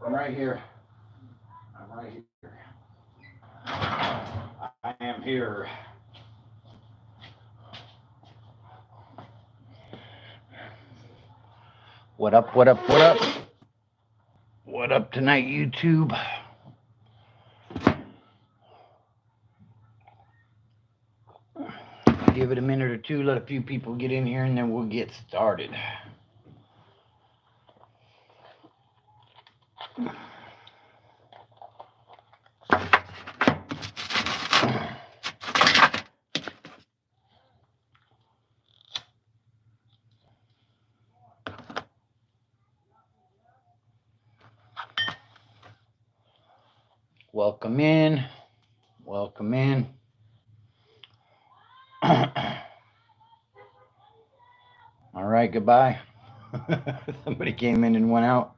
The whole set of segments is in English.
I'm right here. I'm right here. I am here. What up, what up, what up? What up tonight, YouTube? Give it a minute or two, let a few people get in here, and then we'll get started. Welcome in. Welcome in. All right, goodbye. Somebody came in and went out.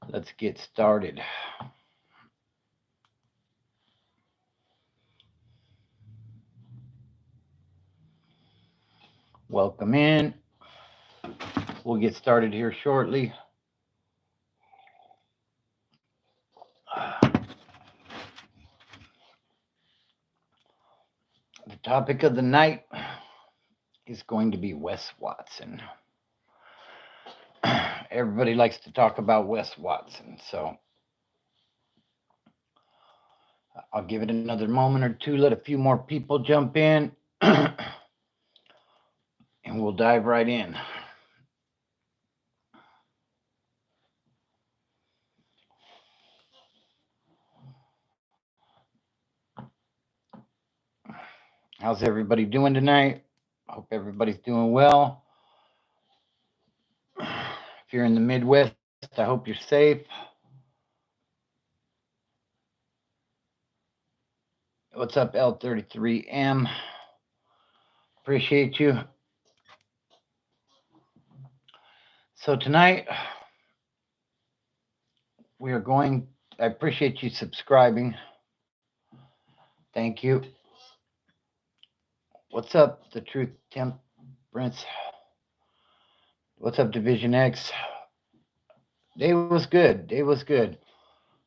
Let's get started. Welcome in. We'll get started here shortly. The topic of the night is going to be Wes Watson. Everybody likes to talk about Wes Watson, so I'll give it another moment or two, let a few more people jump in, and we'll dive right in. How's everybody doing tonight? Hope everybody's doing well. If you're in the Midwest, I hope you're safe. What's up, L33M? Appreciate you. So tonight, we are going, I appreciate you subscribing. Thank you. What's up, The Truth Temperance? What's up, Division X? Day was good. Day was good.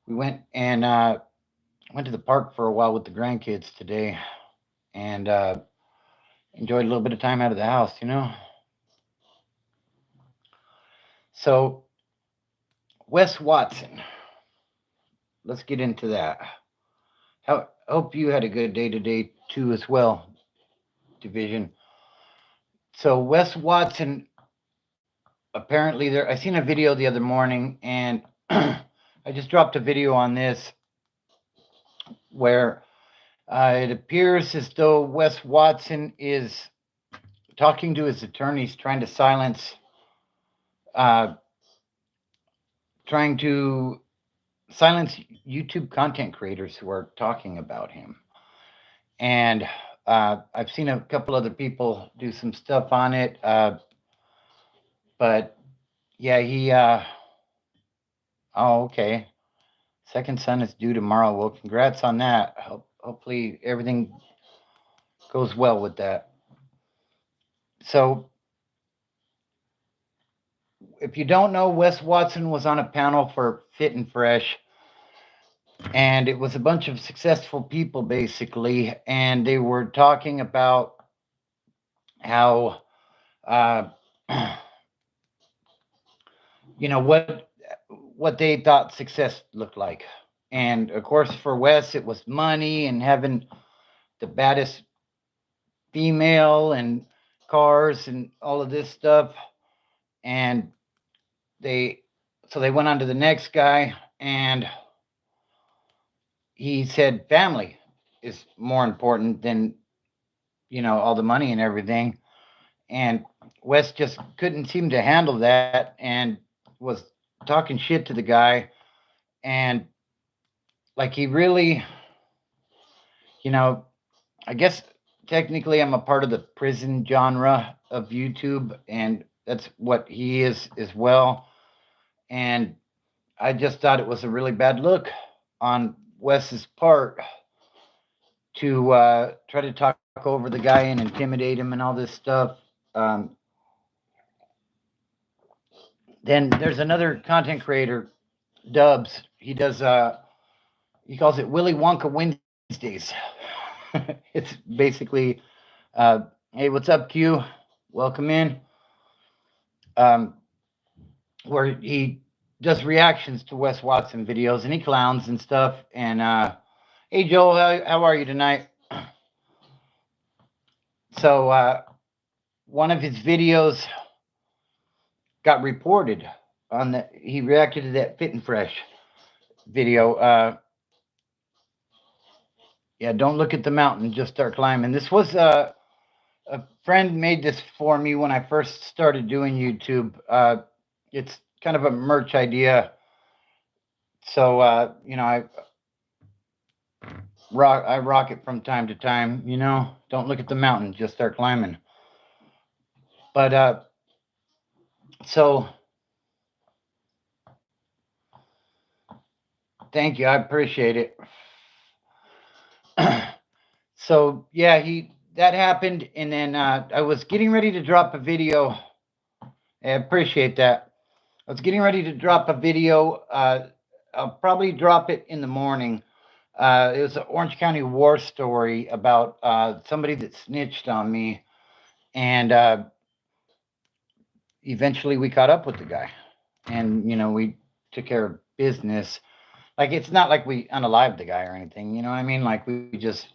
We went to the park for a while with the grandkids today, and enjoyed a little bit of time out of the house, you know. So, Wes Watson. Let's get into that. I hope you had a good day today too, as well, Division. So Wes Watson, apparently there. I seen a video the other morning, and I just dropped a video on this where it appears as though Wes Watson is talking to his attorneys, trying to silence YouTube content creators who are talking about him. And I've seen a couple other people do some stuff on it. But yeah, oh, okay. Second son is due tomorrow. Well, congrats on that. Hopefully everything goes well with that. So, if you don't know, Wes Watson was on a panel for Fit and Fresh, and it was a bunch of successful people, basically, and they were talking about how, you know, what they thought success looked like. And of course, for Wes, it was money and having the baddest female and cars and all of this stuff. And they went on to the next guy, and he said family is more important than, you know, all the money and everything. And Wes just couldn't seem to handle that and was talking shit to the guy. And like, he really, you know, I guess technically I'm a part of the prison genre of YouTube, and that's what he is as well. And I just thought it was a really bad look on Wes's part to try to talk over the guy and intimidate him and all this stuff. Um, then there's another content creator, Dubs. He calls it Willy Wonka Wednesdays. It's basically, hey, what's up, Q? Welcome in. Um, where he does reactions to Wes Watson videos and he clowns and stuff. And hey, Joel, how are you tonight? So one of his videos got reported on the. He reacted to that Fit and Fresh video. Yeah, don't look at the mountain, just start climbing. This was a friend made this for me when I first started doing YouTube. It's kind of a merch idea. So I rock it from time to time. Don't look at the mountain, just start climbing. But so thank you, I appreciate it. So yeah, that happened, and then I was getting ready to drop a video. I appreciate that. I was getting ready to drop a video. I'll probably drop it in the morning. It was an Orange County war story about somebody that snitched on me, and eventually we caught up with the guy, and we took care of business. Like, it's not like we unalived the guy or anything. You know what I mean? Like, we just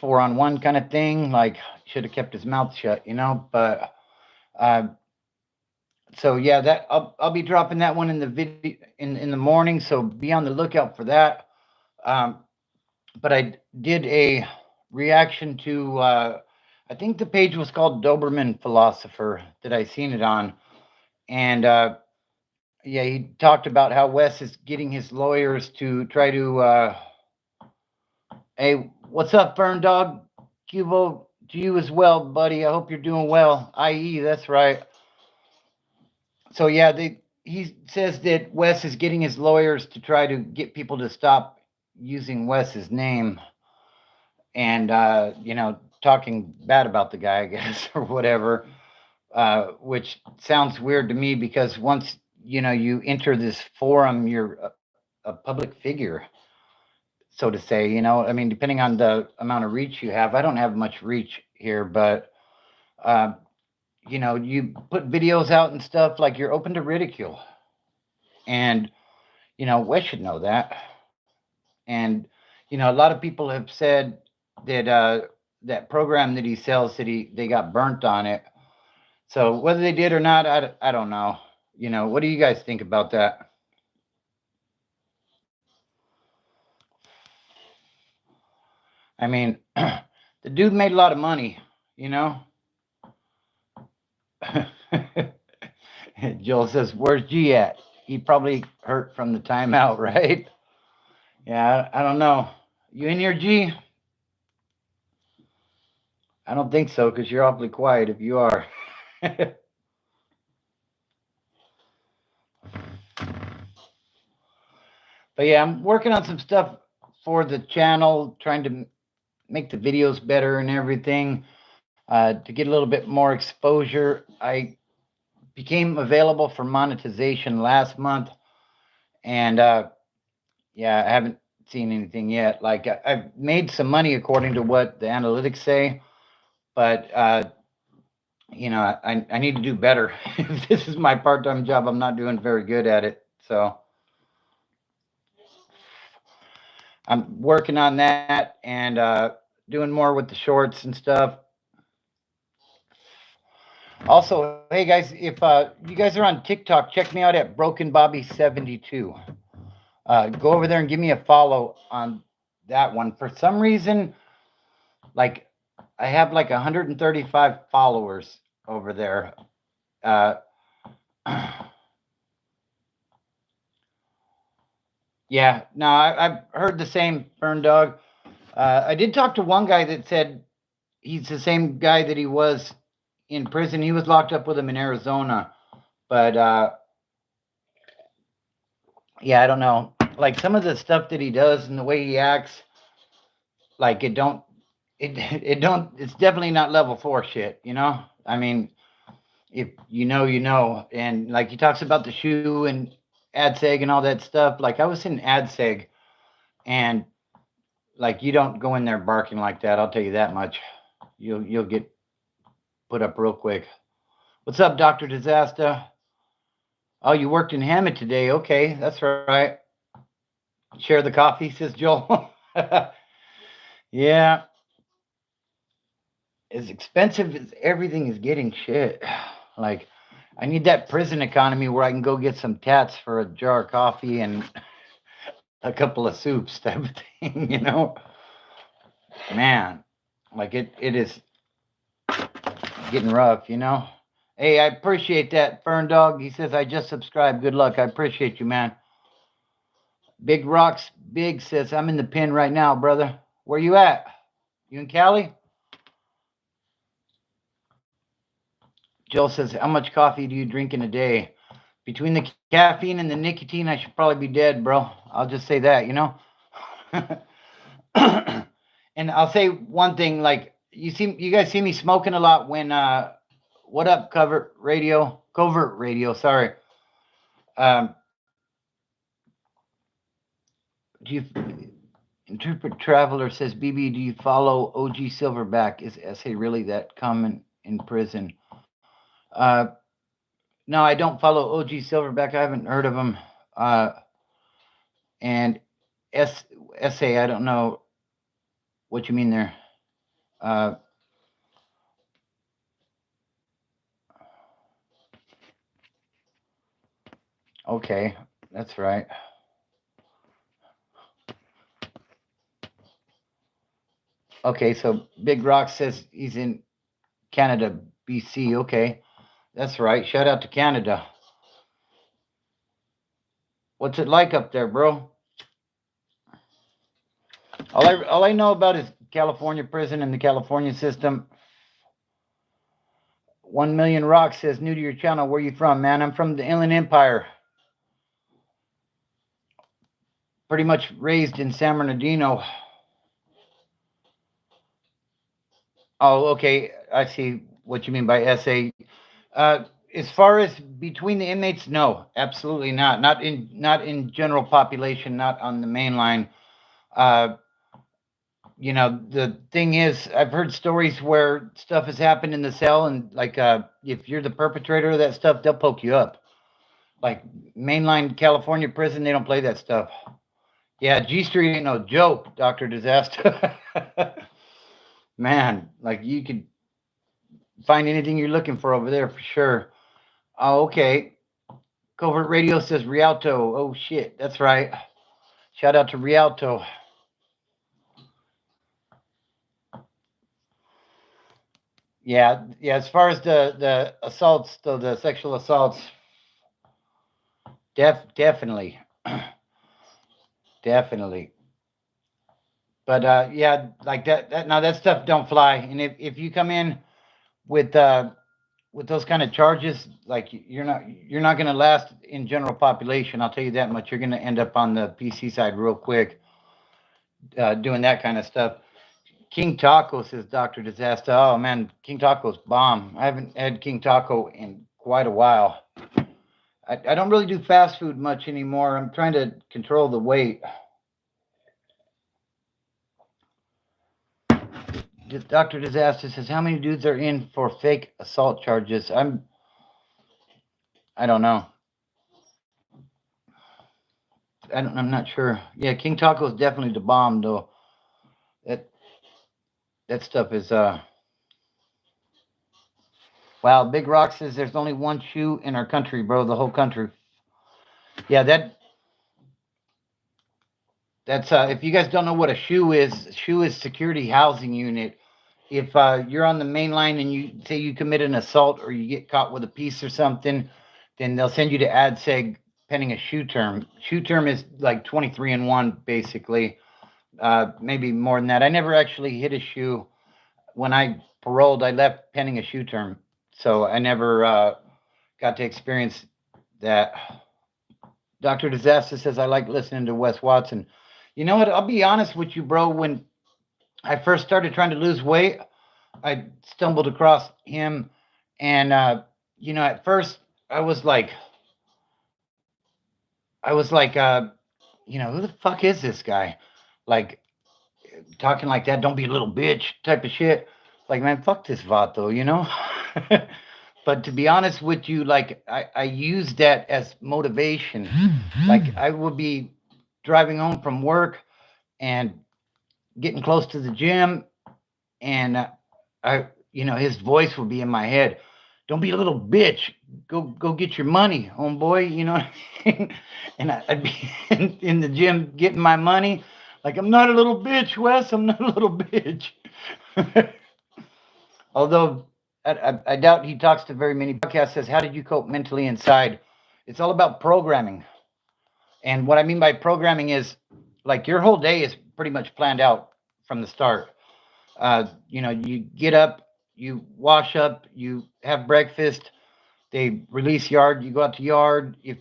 4-on-1 kind of thing. Like, should have kept his mouth shut. But uh, so yeah, that I'll be dropping that one in the video in the morning. So be on the lookout for that. Um, but I did a reaction to I think the page was called Doberman Philosopher that I seen it on, and yeah, he talked about how Wes is getting his lawyers to try to hey, what's up, Fern Dog? Cubo, to you as well, buddy. I hope you're doing well. IE, that's right. So yeah, he says that Wes is getting his lawyers to try to get people to stop using Wes's name and talking bad about the guy, I guess, or whatever. Which sounds weird to me because once you enter this forum, you're a public figure, so to say. I mean, depending on the amount of reach you have. I don't have much reach here, but uh, you put videos out and stuff, like, you're open to ridicule, and Wes should know that. And a lot of people have said that that program that he sells, that they got burnt on it. So whether they did or not, I don't know. What do you guys think about that? I mean, the dude made a lot of money, you know? Joel says, "Where's G at? He probably hurt from the timeout, right?" Yeah, I don't know. You in here, G? I don't think so, because you're awfully quiet if you are. But yeah, I'm working on some stuff for the channel, trying to make the videos better and everything, to get a little bit more exposure. I became available for monetization last month, and yeah, I haven't seen anything yet. Like, I've made some money according to what the analytics say, but I need to do better. If this is my part-time job, I'm not doing very good at it. So I'm working on that and doing more with the shorts and stuff. Also, hey guys, if you guys are on TikTok, check me out at Broken Bobby 72. Go over there and give me a follow on that one. For some reason, like, I have like 135 followers over there. Yeah, no, I've heard the same, Fern Dog. I did talk to one guy that said he's the same guy that he was in prison. He was locked up with him in Arizona. But yeah, I don't know. Like, some of the stuff that he does and the way he acts, like, it don't it don't. It's definitely not level 4 shit. I mean, if you know. And like he talks about the shoe and AdSeg and all that stuff. Like I was in AdSeg, and like you don't go in there barking like that. I'll tell you that much. You'll get put up real quick. What's up, Doctor Disaster? Oh, you worked in Hammond today. Okay, that's right. Share the coffee, says Joel. Yeah, as expensive as everything is getting, shit. Like, I need that prison economy where I can go get some tats for a jar of coffee and a couple of soups type of thing. Man, like it is getting rough. Hey, I appreciate that, Fern Dog. He says, I just subscribed. Good luck. I appreciate you, man. Big Rocks Big says, I'm in the pen right now, brother. Where you at? You in Cali? Joel says, how much coffee do you drink in a day? Between the caffeine and the nicotine, I should probably be dead, bro. I'll just say that. And I'll say one thing, like you guys see me smoking a lot when what up, covert radio, sorry. Um do you interpret traveler says, BB, do you follow OG Silverback? Is essay really that common in prison? Uh no, I don't follow OG Silverback. I haven't heard of him. Uh and essay, I don't know what you mean there. Uh okay, that's right. Okay, so Big Rock says he's in Canada, BC. Okay, that's right. Shout out to Canada. What's it like up there, bro? All I know about is California prison and the California system. 1 Million Rock says, new to your channel. Where you from, man? I'm from the Inland Empire. Pretty much raised in San Bernardino. Oh, okay. I see what you mean by SA. As far as between the inmates, no, absolutely not. Not in general population, not on the main line. Uh, the thing is, I've heard stories where stuff has happened in the cell, and like if you're the perpetrator of that stuff, they'll poke you up. Like mainline California prison, they don't play that stuff. Yeah, G Street ain't no joke, Doctor Disaster. Man, like you could find anything you're looking for over there for sure. Oh, okay. Covert Radio says Rialto. Oh shit, that's right. Shout out to Rialto. Yeah. As far as the assaults, though, the sexual assaults, definitely, definitely. But yeah, like that now that stuff don't fly. And if you come in with those kind of charges, like you're not gonna last in general population. I'll tell you that much. You're gonna end up on the PC side real quick, doing that kind of stuff. King Taco says Doctor Disaster. Oh man, King Taco's bomb. I haven't had King Taco in quite a while. I don't really do fast food much anymore. I'm trying to control the weight. Doctor Disaster says, how many dudes are in for fake assault charges? I don't know. I'm not sure. Yeah, King Taco is definitely the bomb though. That that stuff is wow. Big Rock says there's only one shoe in our country, bro. The whole country. Yeah, that's if you guys don't know what a shoe is security housing unit. If you're on the main line and you say you commit an assault or you get caught with a piece or something, then they'll send you to AdSeg pending a shoe term. Shoe term is like 23 and 1, basically. Maybe more than that. I never actually hit a shoe. When I paroled, I left pending a shoe term. So I never got to experience that. Dr. Disaster says, I like listening to Wes Watson. You know what? I'll be honest with you, bro. When I first started trying to lose weight, I stumbled across him, and at first I was like, I was like, who the fuck is this guy? Like talking like that, don't be a little bitch type of shit. Like, man, fuck this vato. But to be honest with you, like I use that as motivation. Like I would be driving home from work and getting close to the gym, and his voice would be in my head. Don't be a little bitch. Go get your money, homeboy. You know what I mean? And I'd be in the gym getting my money. Like, I'm not a little bitch, Wes. I'm not a little bitch. Although I doubt he talks to very many. Podcast says, "How did you cope mentally inside?" It's all about programming. And what I mean by programming is, like, your whole day is pretty much planned out from the start. You get up, you wash up, you have breakfast. They release yard, you go out to yard. If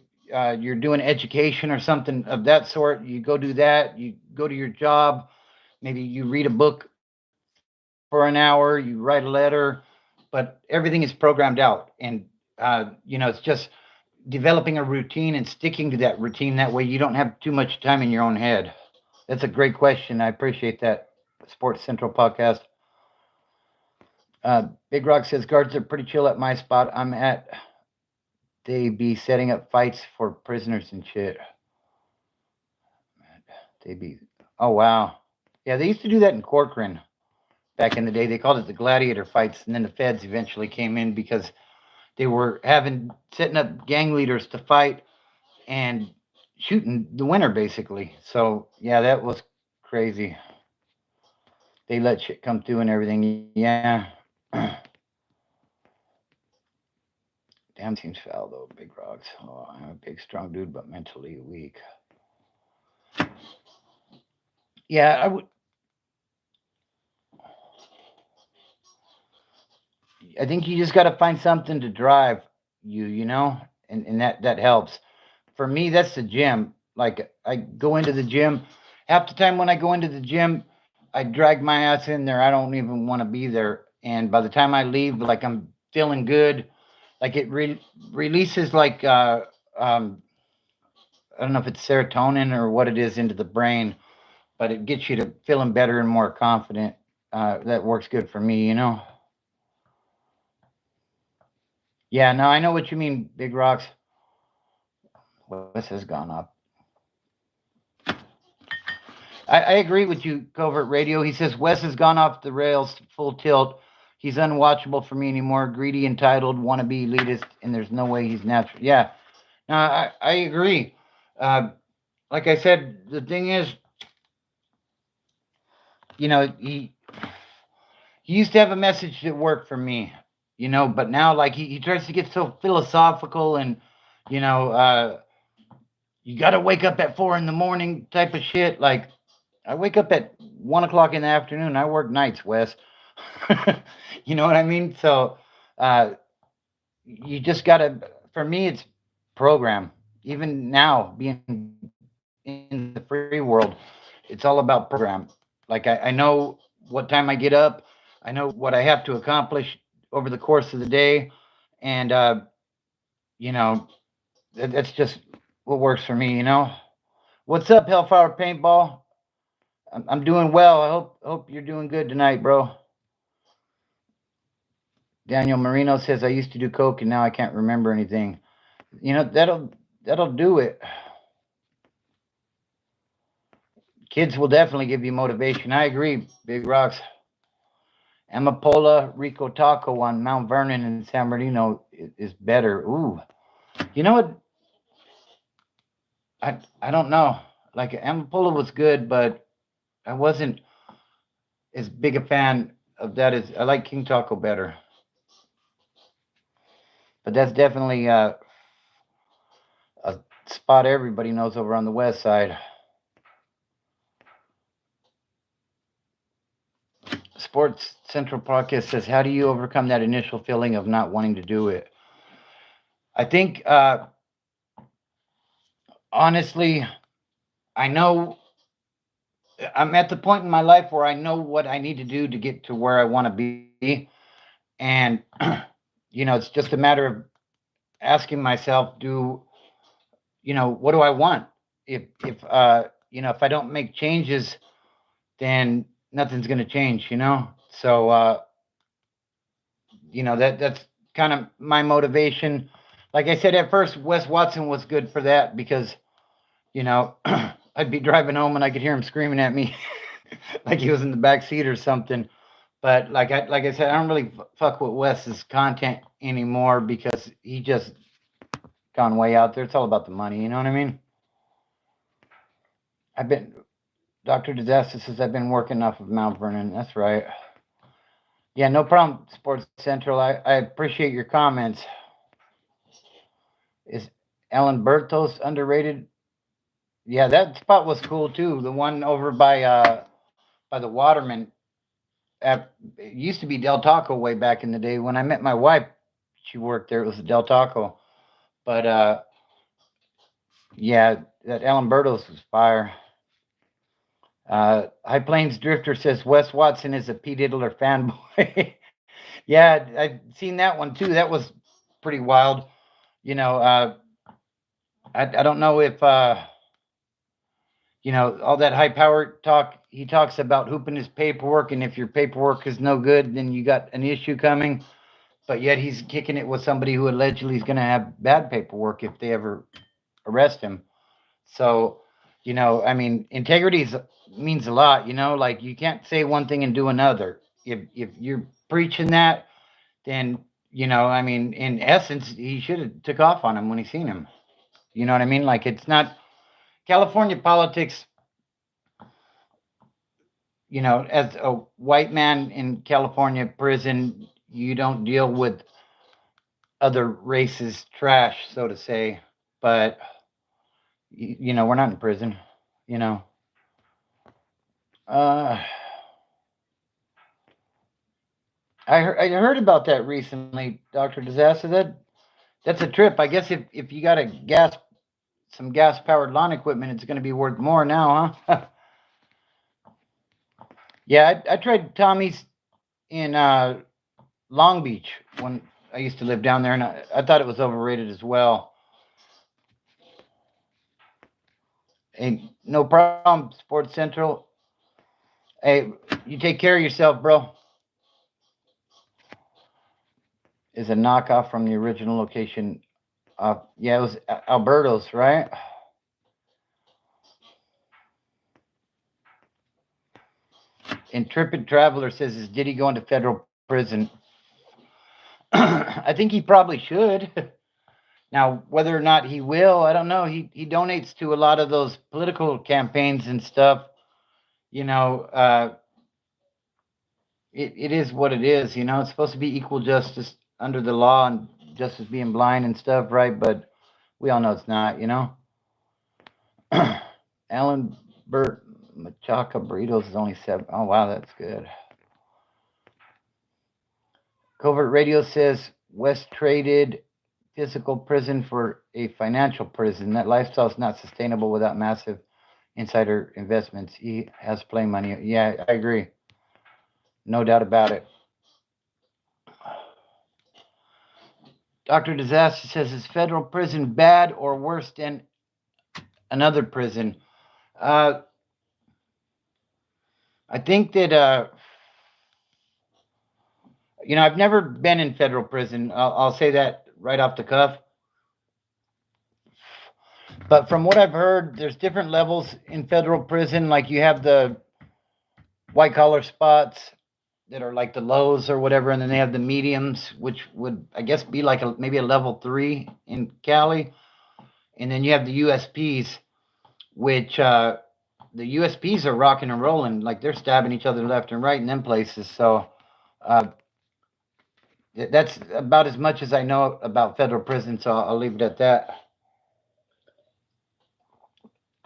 you're doing education or something of that sort, you go do that. You go to your job. Maybe you read a book for an hour. You write a letter, but everything is programmed out, and it's just developing a routine and sticking to that routine. That way, you don't have too much time in your own head. That's a great question. I appreciate that. Sports Central podcast. Big Rock says guards are pretty chill at my spot. I'm at. They be setting up fights for prisoners and shit. They be. Oh wow. Yeah, they used to do that in Corcoran back in the day. They called it the gladiator fights, and then the feds eventually came in because they were setting up gang leaders to fight and shooting the winner basically. So yeah, that was crazy. They let shit come through and everything. Yeah. Damn, seems foul though. Big rocks. Oh, I'm a big, strong dude, but mentally weak. Yeah, I would. I think you just got to find something to drive you, and that helps. For me, that's the gym. Like I go into the gym. Half the time when I go into the gym, I drag my ass in there. I don't even want to be there. And by the time I leave, like I'm feeling good. Like it releases like I don't know if it's serotonin or what it is into the brain, but it gets you to feeling better and more confident. That works good for me. Yeah, no, I know what you mean, Big Rocks. Wes has gone up. I agree with you, Covert Radio. He says Wes has gone off the rails full tilt. He's unwatchable for me anymore. Greedy, entitled, wannabe, elitist, and there's no way he's natural. Yeah, no, I agree. Uh, like I said, the thing is, he used to have a message that worked for me, but now like he tries to get so philosophical and you know, uh, you got to wake up at 4 in the morning type of shit. Like I wake up at 1 o'clock in the afternoon. I work nights, Wes. You know what I mean? So uh, you just got to. For me, it's program. Even now, being in the free world, it's all about program. Like I know what time I get up. I know what I have to accomplish over the course of the day, and you know that's just what works for me. What's up, Hellfire Paintball? I'm doing well. I hope you're doing good tonight, bro. Daniel Marino says I used to do coke and now I can't remember anything. That'll do it. Kids will definitely give you motivation. I agree, Big Rocks. Amapola Rico Taco on Mount Vernon and San Bernardino is better. Ooh, you know what? I don't know. Like Amapola was good, but I wasn't as big a fan of that as I like King Taco better. But that's definitely a spot everybody knows over on the west side. Sports Central Podcast says, "How do you overcome that initial feeling of not wanting to do it?" I think, honestly, I know I'm at the point in my life where I know what I need to do to get to where I want to be, and it's just a matter of asking myself, what do I want? If I don't make changes, then nothing's going to change. So that's kind of my motivation. Like I said at first, Wes Watson was good for that because you know I'd be driving home and I could hear him screaming at me like he was in the back seat or something. But like I said, I don't really fuck with Wes's content anymore because he just gone way out there. It's all about the money. You know what I mean? I've been Dr. Disaster says I've been working off of Mount Vernon. That's right. Yeah, no problem, Sports Central. I appreciate your comments. Is Ellen Bertos underrated? Yeah, that spot was cool too. The one over by the Waterman. It used to be Del Taco way back in the day. When I met my wife, she worked there. It was Del Taco. But yeah, that Ellen Bertos was fire. High Plains Drifter says Wes Watson is a Pete Idler fanboy. Yeah, I've seen that one too. That was pretty wild. You know, I don't know if all that high power talk. He talks about hooping his paperwork, and if your paperwork is no good, then you got an issue coming. But yet he's kicking it with somebody who allegedly is going to have bad paperwork if they ever arrest him. So, I mean, integrity means a lot. Like you can't say one thing and do another. If you're preaching that, then I mean, in essence, he should have took off on him when he seen him. You know what I mean? Like it's not California politics. As a white man in California prison, you don't deal with other races trash, so to say. But we're not in prison. You know. Uh, I heard about that recently, Doctor Disaster. That's a trip. I guess if you got some gas powered lawn equipment, it's going to be worth more now, huh? Yeah, I tried Tommy's in Long Beach when I used to live down there, and I thought it was overrated as well. Hey, no problem, Sports Central. Hey, you take care of yourself, bro. Is a knockoff from the original location. Yeah, it was Alberto's, right? Intrepid Traveler says, "Is Diddy going to federal prison?" I think he probably should. Now, whether or not he will, I don't know. He donates to a lot of those political campaigns and stuff. You know, it is what it is. It's supposed to be equal justice under the law and justice being blind and stuff, right? But we all know it's not. Alan Burt Machaca Burritos is only 7. Oh wow, that's good. Covert Radio says West traded physical prison for a financial prison. That lifestyle is not sustainable without massive insider investments. He has play money. Yeah, I agree. No doubt about it. Dr. Disaster says, is federal prison bad or worse than another prison? I think that, I've never been in federal prison. I'll say that right off the cuff. But from what I've heard, there's different levels in federal prison. Like you have the white collar spots that are like the lows or whatever, and then they have the mediums, which would I guess be like maybe a level 3 in Cali, and then you have the USPs, which the USPs are rocking and rolling, like they're stabbing each other left and right in them places. So that's about as much as I know about federal prison. So I'll leave it at that.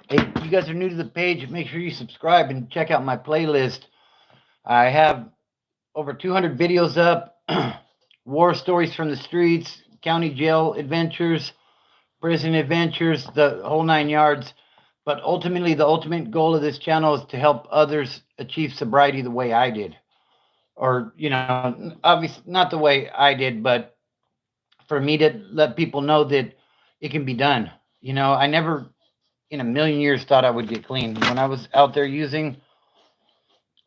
Hey, you guys are new to the page, make sure you subscribe and check out my playlist. I have over 200 videos up. War stories from the streets, county jail adventures, prison adventures, the whole 9 yards. But ultimately, the ultimate goal of this channel is to help others achieve sobriety the way I did. Or, obviously not the way I did, but for me to let people know that it can be done. I never in a million years thought I would get clean. When I was out there using,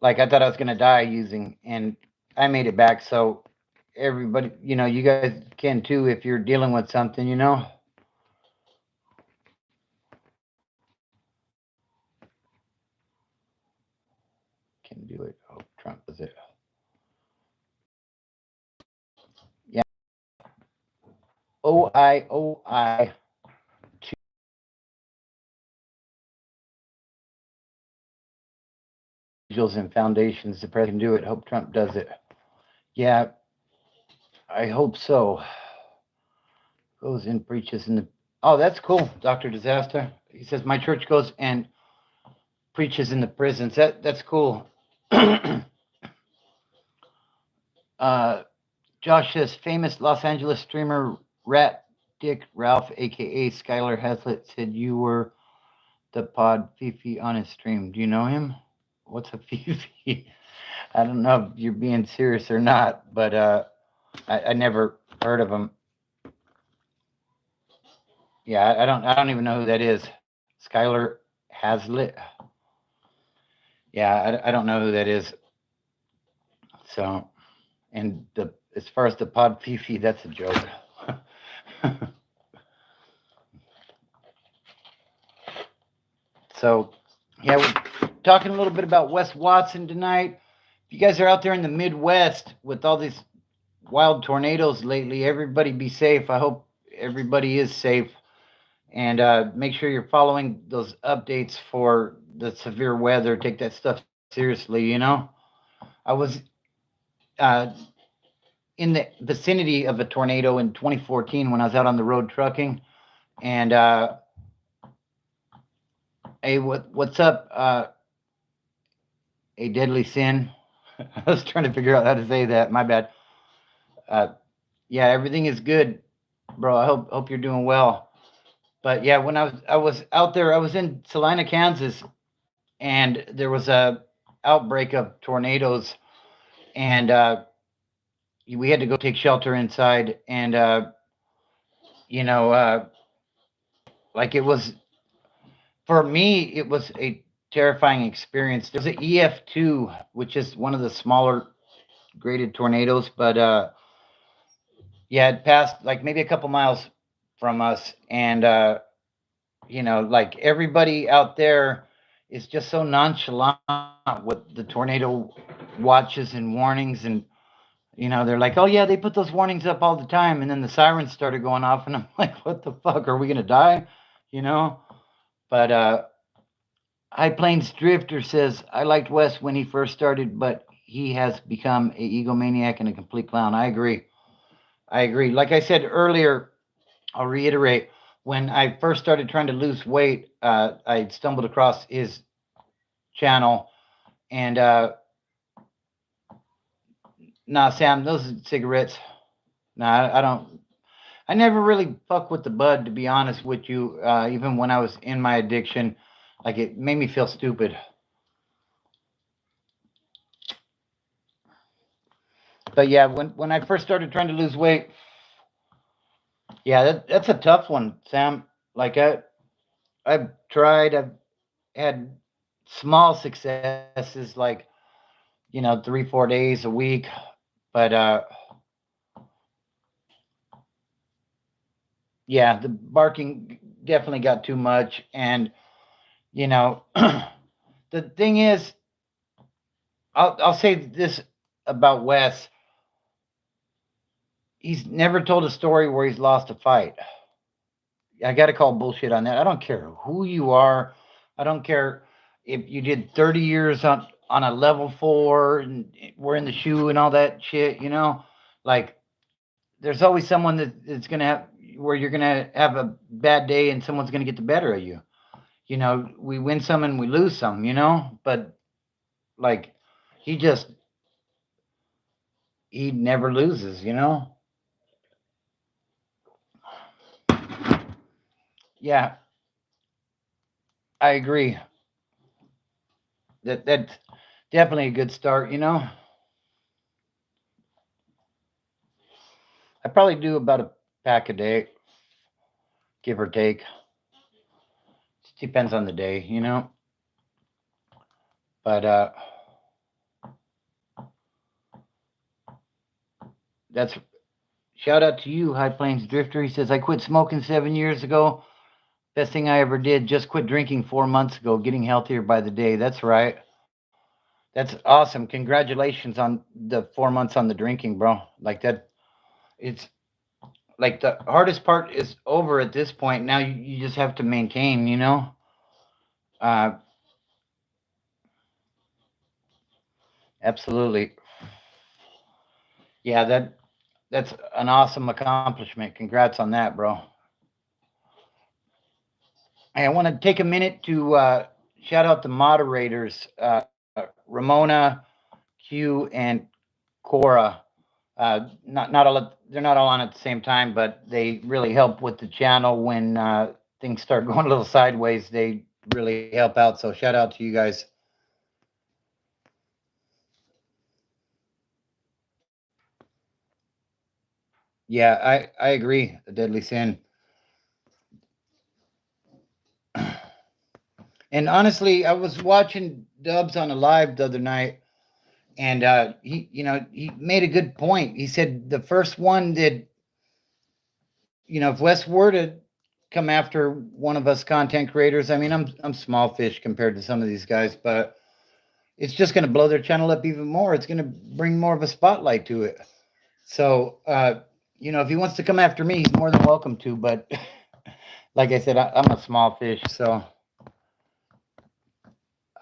like, I thought I was going to die using, and I made it back. So, everybody, you guys can too if you're dealing with something. Can do it. Oh, Trump does it. Yeah. OIOI individuals and foundations. The president can do it. Hope Trump does it. Yeah, I hope so. Goes and preaches in the. Oh, that's cool, Doctor Disaster. He says my church goes and preaches in the prisons. That's cool. Josh says famous Los Angeles streamer Rat Dick Ralph, aka Skylar Haslett, said you were the pod Fifi on his stream. Do you know him? What's a Fifi? I don't know if you're being serious or not, but I never heard of him. Yeah, I don't even know who that is. Skylar Haslett. Yeah, I don't know who that is. So, and as far as the pod Fifi, that's a joke. So, yeah, we're talking a little bit about Wes Watson tonight. If you guys are out there in the Midwest with all these wild tornadoes lately, everybody be safe. I hope everybody is safe. And make sure you're following those updates for the severe weather. Take that stuff seriously. I was uh, in the vicinity of a tornado in 2014 when I was out on the road trucking. And hey, what's up? A deadly sin. I was trying to figure out how to say that. My bad. Uh, yeah, everything is good, bro. I hope you're doing well. But yeah, when I was out there, I was in Salina, Kansas, and there was a outbreak of tornadoes, and we had to go take shelter inside, and you know, uh, like it was for me, it was a terrifying experience. There's an EF2, which is one of the smaller graded tornadoes, but yeah, it passed like maybe a couple miles from us, and like everybody out there is just so nonchalant with the tornado watches and warnings, and they're like, oh yeah, they put those warnings up all the time, and then the sirens started going off, and I'm like, what the fuck, are we gonna die? You know, but High Plains Drifter says I liked Wes when he first started, but he has become a egomaniac and a complete clown. I agree. I agree. Like I said earlier, I'll reiterate. When I first started trying to lose weight, I stumbled across his channel, and nah, Sam, those are cigarettes. Nah, I don't. I never really fuck with the bud, to be honest with you. Even when I was in my addiction, like it made me feel stupid. But yeah, when I first started trying to lose weight, yeah, that's a tough one, Sam. Like I've tried, I've had small successes, like 3-4 days a week, but yeah, the barking definitely got too much, and you know, the thing is, I'll say this about Wes: he's never told a story where he's lost a fight. I got to call bullshit on that. I don't care who you are. I don't care if you did 30 years on a level 4 and we're in the shoe and all that shit. Like there's always someone that's gonna have where you're gonna have a bad day and someone's gonna get the better of you. We win some and we lose some. But like he just he never loses. Yeah, I agree. That's definitely a good start. I probably do about a pack a day, give or take. It depends on the day. But that's shout out to you, High Plains Drifter. He says I quit smoking 7 years ago. Best thing I ever did. Just quit drinking 4 months ago. Getting healthier by the day. That's right. That's awesome. Congratulations on the 4 months on the drinking, bro. Like that. It's like the hardest part is over at this point. Now you just have to maintain. Uh, absolutely. Yeah, that's an awesome accomplishment. Congrats on that, bro. Hey, I want to take a minute to shout out the moderators, Ramona, Q, and Cora. Not all they're not all on at the same time, but they really help with the channel when things start going a little sideways. They really help out. So shout out to you guys. Yeah, I agree. A deadly sin. And honestly, I was watching Dubs on a live the other night, and he made a good point. He said the first one that if Wes were to come after one of us content creators, I mean, I'm small fish compared to some of these guys, but it's just going to blow their channel up even more. It's going to bring more of a spotlight to it. So, if he wants to come after me, he's more than welcome to. But like I said, I'm a small fish. So,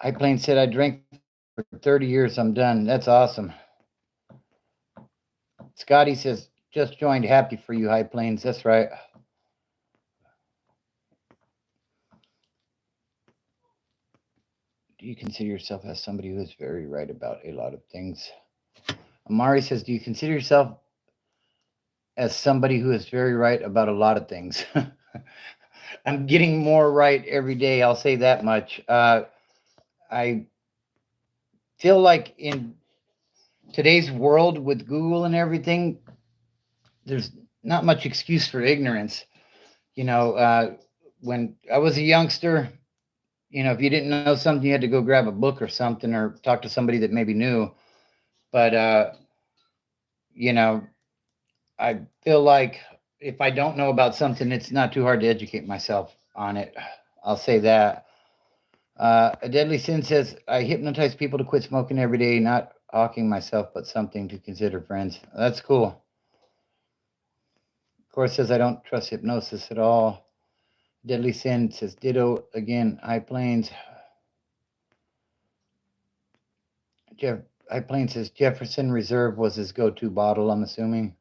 High Plains said I drank for 30 years. I'm done. That's awesome. Scotty says, just joined. Happy for you, High Plains. That's right. Do you consider yourself as somebody who is very right about a lot of things? Amari says, do you consider yourself as somebody who is very right about a lot of things? I'm getting more right every day. I'll say that much. I feel like in today's world with Google and everything, there's not much excuse for ignorance. When I was a youngster, if you didn't know something, you had to go grab a book or something or talk to somebody that maybe knew. But, you know, I feel like if I don't know about something, it's not too hard to educate myself on it. I'll say that. A Deadly Sin says, I hypnotize people to quit smoking every day, not hawking myself, but something to consider, friends. That's cool. Of course, says, I don't trust hypnosis at all. Deadly Sin says, ditto again, High Plains. Jeff, High Plains says, Jefferson Reserve was his go to bottle, I'm assuming.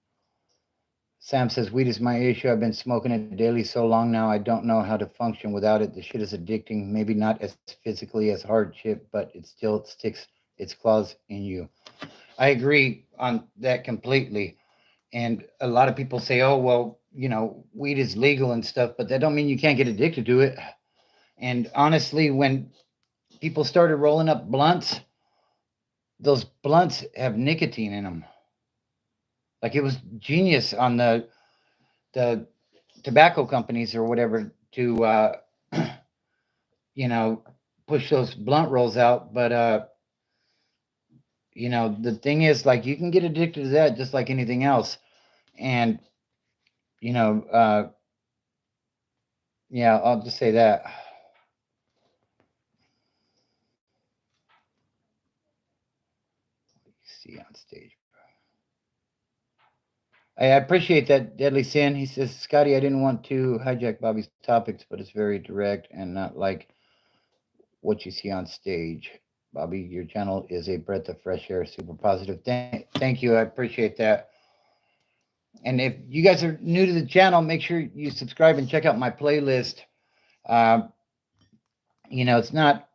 Sam says, weed is my issue. I've been smoking it daily so long now, I don't know how to function without it. The shit is addicting. Maybe not as physically as hardship, but it still sticks its claws in you. I agree on that completely. And a lot of people say, oh, well, weed is legal and stuff, but that don't mean you can't get addicted to it. And honestly, when people started rolling up blunts, those blunts have nicotine in them. Like it was genius on the tobacco companies or whatever to you know push those blunt rolls out. But the thing is, like, you can get addicted to that just like anything else. And you know, yeah, I'll just say that. See on stage. I appreciate that, Deadly Sin. He says, Scotty, I didn't want to hijack Bobby's topics, but it's very direct and not like what you see on stage. Bobby, your channel is a breath of fresh air, super positive. Thank you. I appreciate that. And if you guys are new to the channel, make sure you subscribe and check out my playlist. Uh, it's not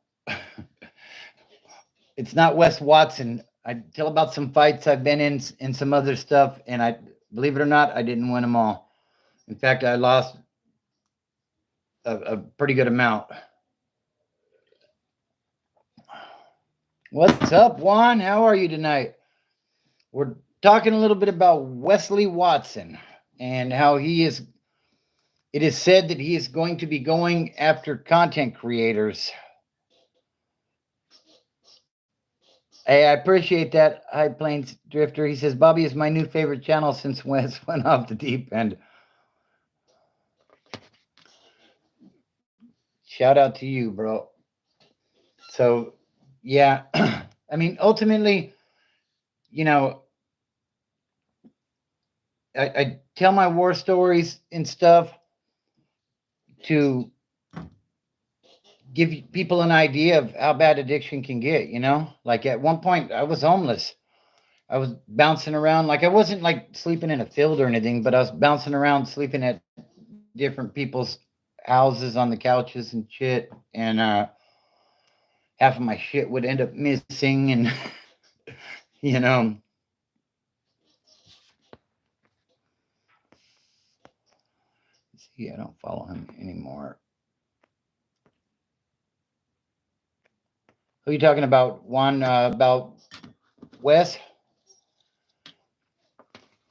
it's not Wes Watson. I tell about some fights I've been in and some other stuff, and I believe it or not, I didn't win them all. In fact, I lost a pretty good amount. What's up, Juan? How are you tonight? We're talking a little bit about Wesley Watson and how he is. It is said that he is going to be going after content creators. Hey, I appreciate that, High Plains Drifter. He says Bobby is my new favorite channel since Wes went off the deep end. Shout out to you, bro. So, yeah, I mean, ultimately, you know, I tell my war stories and stuff to give people an idea of how bad addiction can get, you know? Like at one point I was homeless. I was bouncing around, like I wasn't like sleeping in a field or anything, but I was bouncing around sleeping at different people's houses on the couches and shit. And half of my shit would end up missing and you know, see, I don't follow him anymore. Who are you talking about? One about Wes?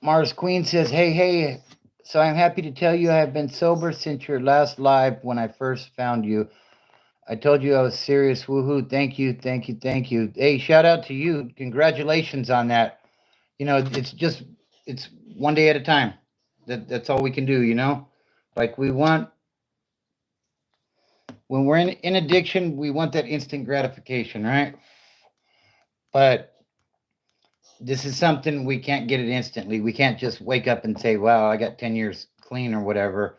Mars Queen says, hey, so I'm happy to tell you I have been sober since your last live when I first found you. I told you I was serious. Woohoo. Thank you. Hey, shout out to you. Congratulations on that. You know, it's one day at a time. That's all we can do, you know? Like we want, when we're in addiction, we want that instant gratification, right? But this is something we can't get it instantly. We can't just wake up and say, wow, I got 10 years clean or whatever.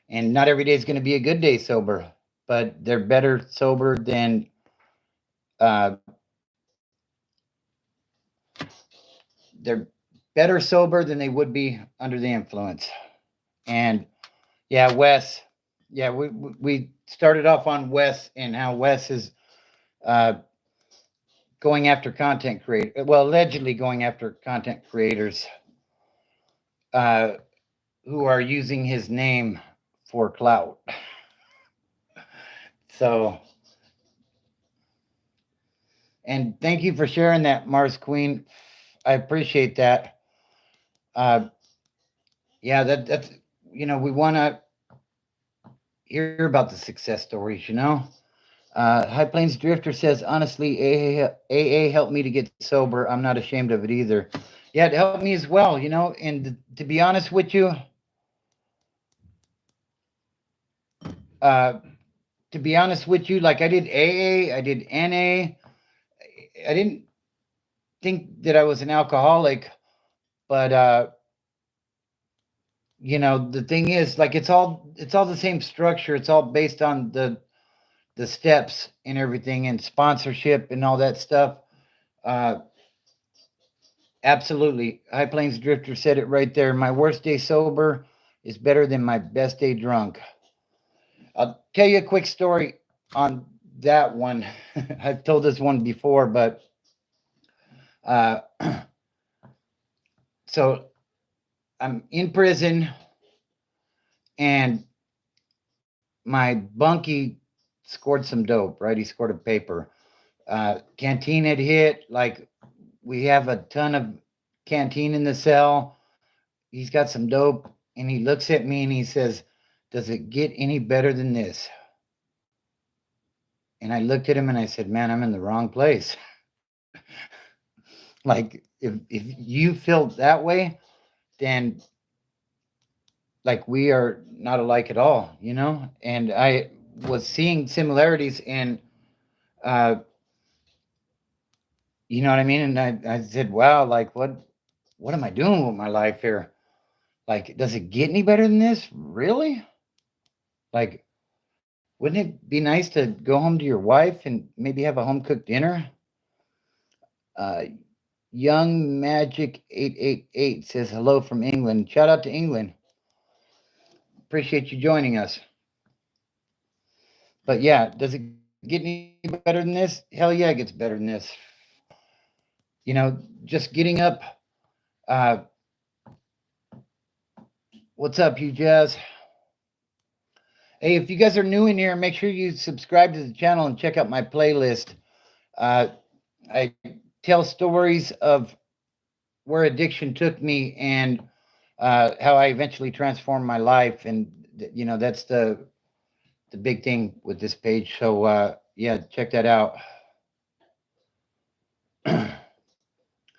And not every day is going to be a good day sober, but they're better sober than uh, they're better sober than they would be under the influence. And yeah, Wes, yeah, we started off on Wes and how Wes is uh, going after content creators, well, allegedly going after content creators uh, who are using his name for clout. So, and thank you for sharing that, Mars Queen. I appreciate that. Uh, yeah, that's you know we want to hear about the success stories. You know, High Plains Drifter says honestly, AA helped me to get sober. I'm not ashamed of it either. Yeah, it helped me as well. You know, and to be honest with you, uh, like I did AA, I did NA. I didn't think that I was an alcoholic, but you know the thing is like it's all the same structure. It's all based on the steps and everything and sponsorship and all that stuff. uh Absolutely, High Plains Drifter said it right there. My worst day sober is better than my best day drunk. I'll tell you a quick story on that one. I've told this one before, but uh so I'm in prison and my bunkie scored some dope, right? He scored a paper. Canteen had hit. Like we have a ton of canteen in the cell. He's got some dope, and he looks at me and he says, "Does it get any better than this?" And I looked at him and I said, "Man, I'm in the wrong place." Like if you feel that way, then like we are not alike at all, you know. And I was seeing similarities in uh you know what I mean? And I said, wow, like what am I doing with my life here? Like, does it get any better than this? Really? Like, wouldn't it be nice to go home to your wife and maybe have a home cooked dinner? Uh, Young Magic 888 says hello from England. Shout out to England. Appreciate you joining us. But yeah, does it get any better than this? Hell yeah, it gets better than this. You know, just getting up. Uh, what's up, you Jazz? Hey, if you guys are new in here, make sure you subscribe to the channel and check out my playlist. Uh, I tell stories of where addiction took me and how I eventually transformed my life, and that's the big thing with this page. So yeah, check that out.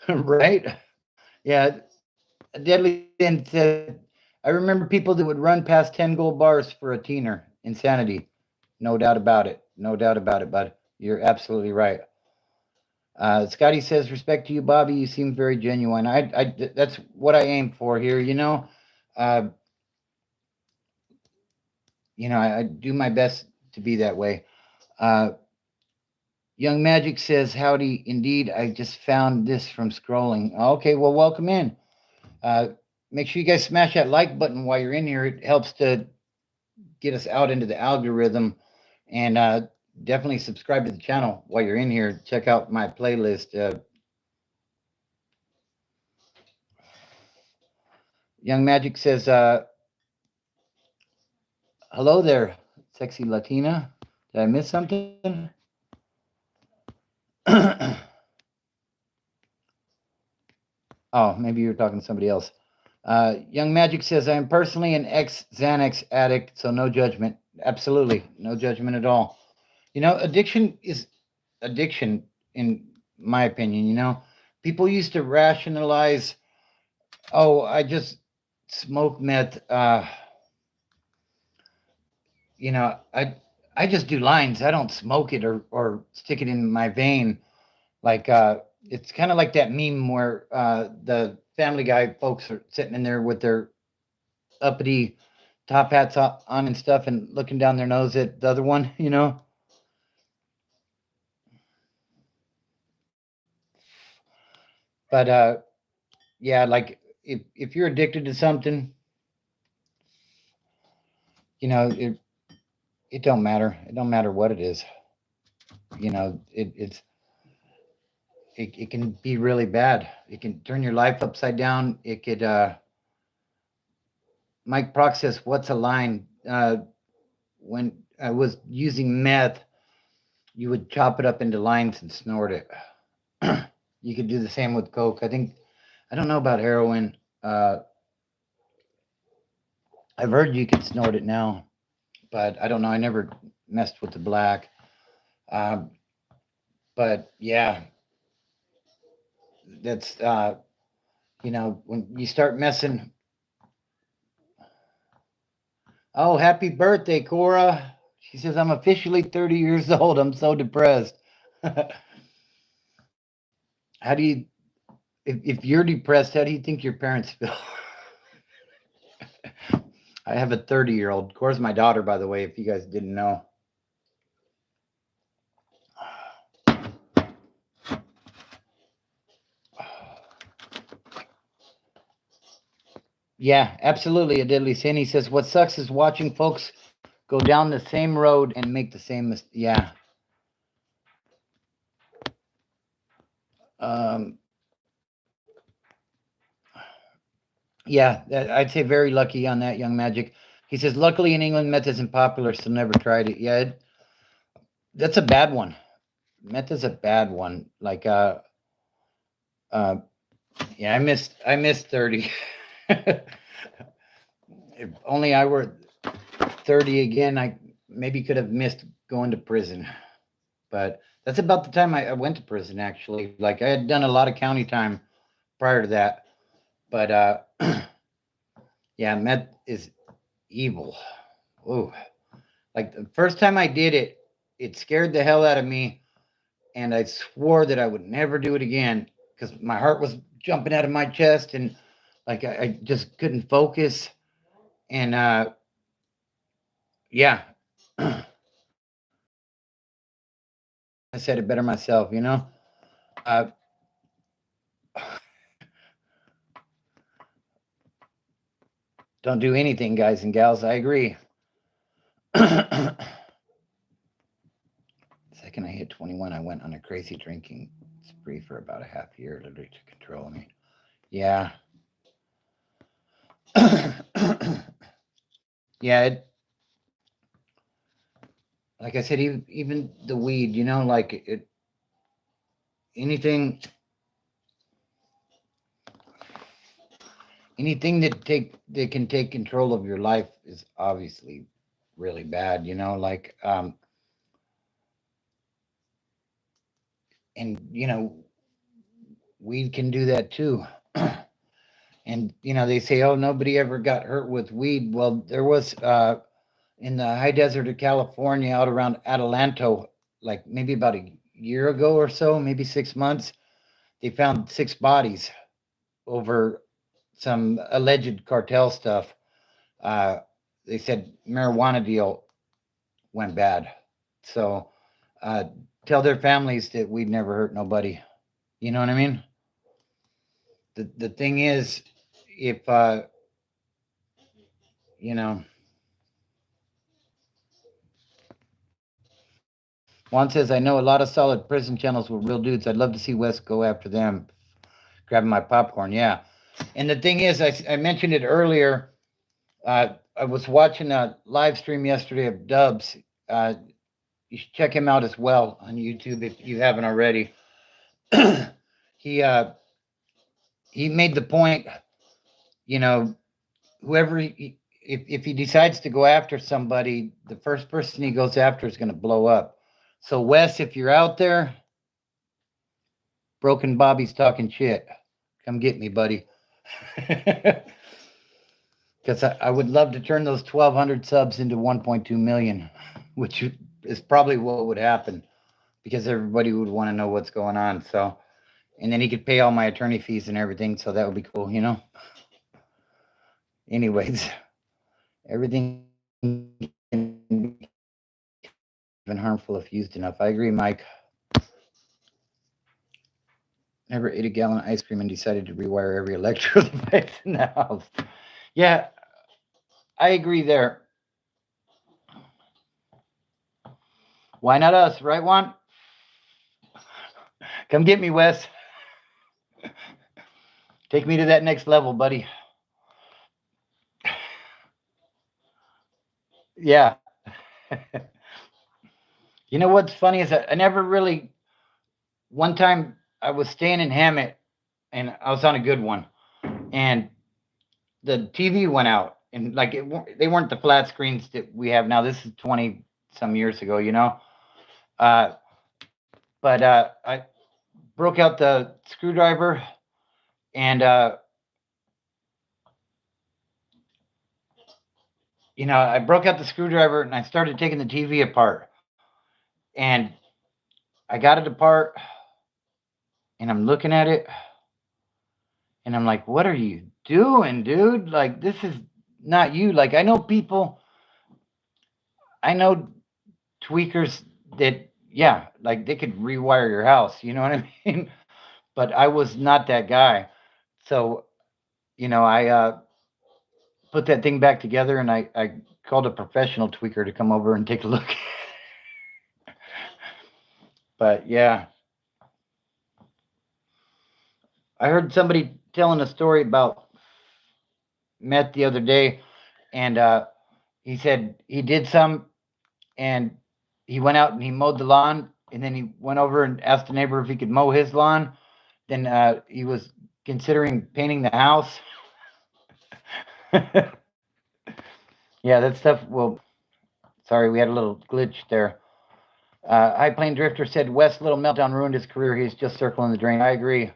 Right? Yeah, Deadly Sin said, I remember people that would run past 10 gold bars for a teener. Insanity. No doubt about it. No doubt about it, bud. You're absolutely right. Scotty says, respect to you, Bobby. You seem very genuine. That's what I aim for here. Uh, I do my best to be that way. Uh, Young Magic says, howdy, indeed. I just found this from scrolling. Okay, well, welcome in. Uh, Make sure you guys smash that like button while you're in here. It helps to get us out into the algorithm. And definitely subscribe to the channel while you're in here. Check out my playlist. Young Magic says, hello there, sexy Latina. Did I miss something? Oh, maybe you're talking to somebody else. Young Magic says, I am personally an ex Xanax addict, so no judgment. Absolutely, no judgment at all. Addiction is addiction, in my opinion. People used to rationalize, oh, I just smoke meth. You know, I I just do lines. I don't smoke it or stick it in my vein. Like it's kind of like that meme where the Family Guy folks are sitting in there with their uppity top hats on and stuff and looking down their nose at the other one. But yeah, like if you're addicted to something, it don't matter. It don't matter what it is. It can be really bad. It can turn your life upside down. It could. Mike Prox says, "What's a line?" When I was using meth, you would chop it up into lines and snort it. You could do the same with coke. I don't know about heroin. Uh, I've heard you can snort it now, but I don't know. I never messed with the black. Um, but yeah, that's when you start messing. Oh, happy birthday, Cora! She says I'm officially 30 years old. I'm so depressed. How do you? If you're depressed, how do you think your parents feel? I have a 30-year-old. Cora's my daughter, by the way, if you guys didn't know. Yeah, absolutely. A deadly sin. He says, what sucks is watching folks go down the same road and make the same mistake. Yeah. Um, yeah, I'd say very lucky on that, Young Magic. He says, luckily in England, meth isn't popular, so never tried it. Yeah, that's a bad one. Meth is a bad one. Like, uh, yeah, I missed 30. If only I were 30 again, I maybe could have missed going to prison. But that's about the time I went to prison, actually. Like, I had done a lot of county time prior to that. But yeah, meth is evil. Ooh. Like, the first time I did it, it scared the hell out of me. And I swore that I would never do it again because my heart was jumping out of my chest and like I just couldn't focus. And yeah, I said it better myself. Uh, don't do anything, guys and gals. I agree. The second I hit 21, I went on a crazy drinking spree for about a half year, literally to control me. Yeah. Yeah. Like I said, even the weed, like anything anything that can take control of your life is obviously really bad, like and weed can do that too. And they say, oh, nobody ever got hurt with weed. Well, there was in the high desert of California, out around Atalanto, like maybe about a year ago or so, maybe 6 months. They found 6 bodies over some alleged cartel stuff. Uh, they said marijuana deal went bad. So uh, tell their families that we'd never hurt nobody. You know what I mean? The thing is, if you know, Juan says, I know a lot of solid prison channels with real dudes. I'd love to see Wes go after them. Grabbing my popcorn, yeah. And the thing is, I mentioned it earlier. I was watching a live stream yesterday of Dubs. You should check him out as well on YouTube if you haven't already. he uh, he made the point, you know, whoever if he decides to go after somebody, the first person he goes after is going to blow up. So Wes, if you're out there, Broken Bobby's talking shit. Come get me, buddy. Because I would love to turn those 1,200 subs into 1.2 million, which is probably what would happen because everybody would want to know what's going on. So, and then he could pay all my attorney fees and everything. So that would be cool, Anyways, everything can be even harmful if used enough. I agree, Mike. Never ate a gallon of ice cream and decided to rewire every electrical device in the house. Yeah, I agree there. Why not us, right, Juan? Come get me, Wes. Take me to that next level, buddy. Yeah. You know what's funny is I never really. One time I was staying in Hammett, and I was on a good one, and the TV went out, and like they weren't the flat screens that we have now. This is 20 some years ago, Uh, but I broke out the screwdriver, and I broke out the screwdriver, and I started taking the TV apart, and I got it apart, and I'm looking at it, and I'm like, what are you doing, dude? Like, this is not you. Like, I know tweakers that, yeah, like they could rewire your house. You know what I mean? But I was not that guy. So, I put that thing back together, and I called a professional tweaker to come over and take a look. But yeah, I heard somebody telling a story about meth the other day, and he said he did some, and he went out and he mowed the lawn, and then he went over and asked the neighbor if he could mow his lawn. Then he was considering painting the house. Yeah, that stuff. Well, sorry, we had a little glitch there. High Plane Drifter said West little meltdown ruined his career. He's just circling the drain. I agree.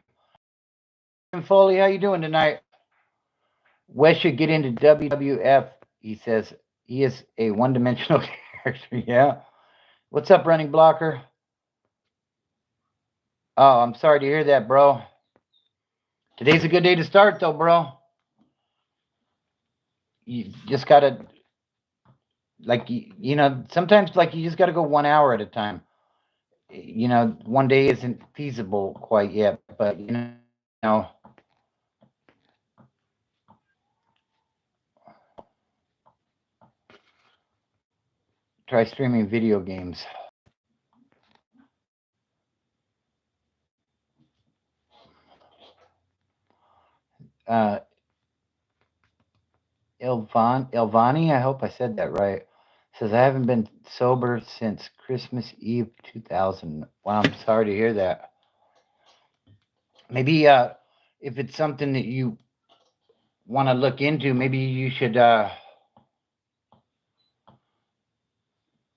Foley, how you doing tonight? West should get into WWF. He says he is a one-dimensional character. Yeah. What's up, running blocker? Oh, I'm sorry to hear that, bro. Today's a good day to start, though, bro. You just gotta, like, sometimes like you just gotta go 1 hour at a time. One day isn't feasible quite yet, but try streaming video games. Uh, Elvani, I hope I said that right. Says I haven't been sober since Christmas Eve 2000. Wow, I'm sorry to hear that. Maybe if it's something that you want to look into, maybe you should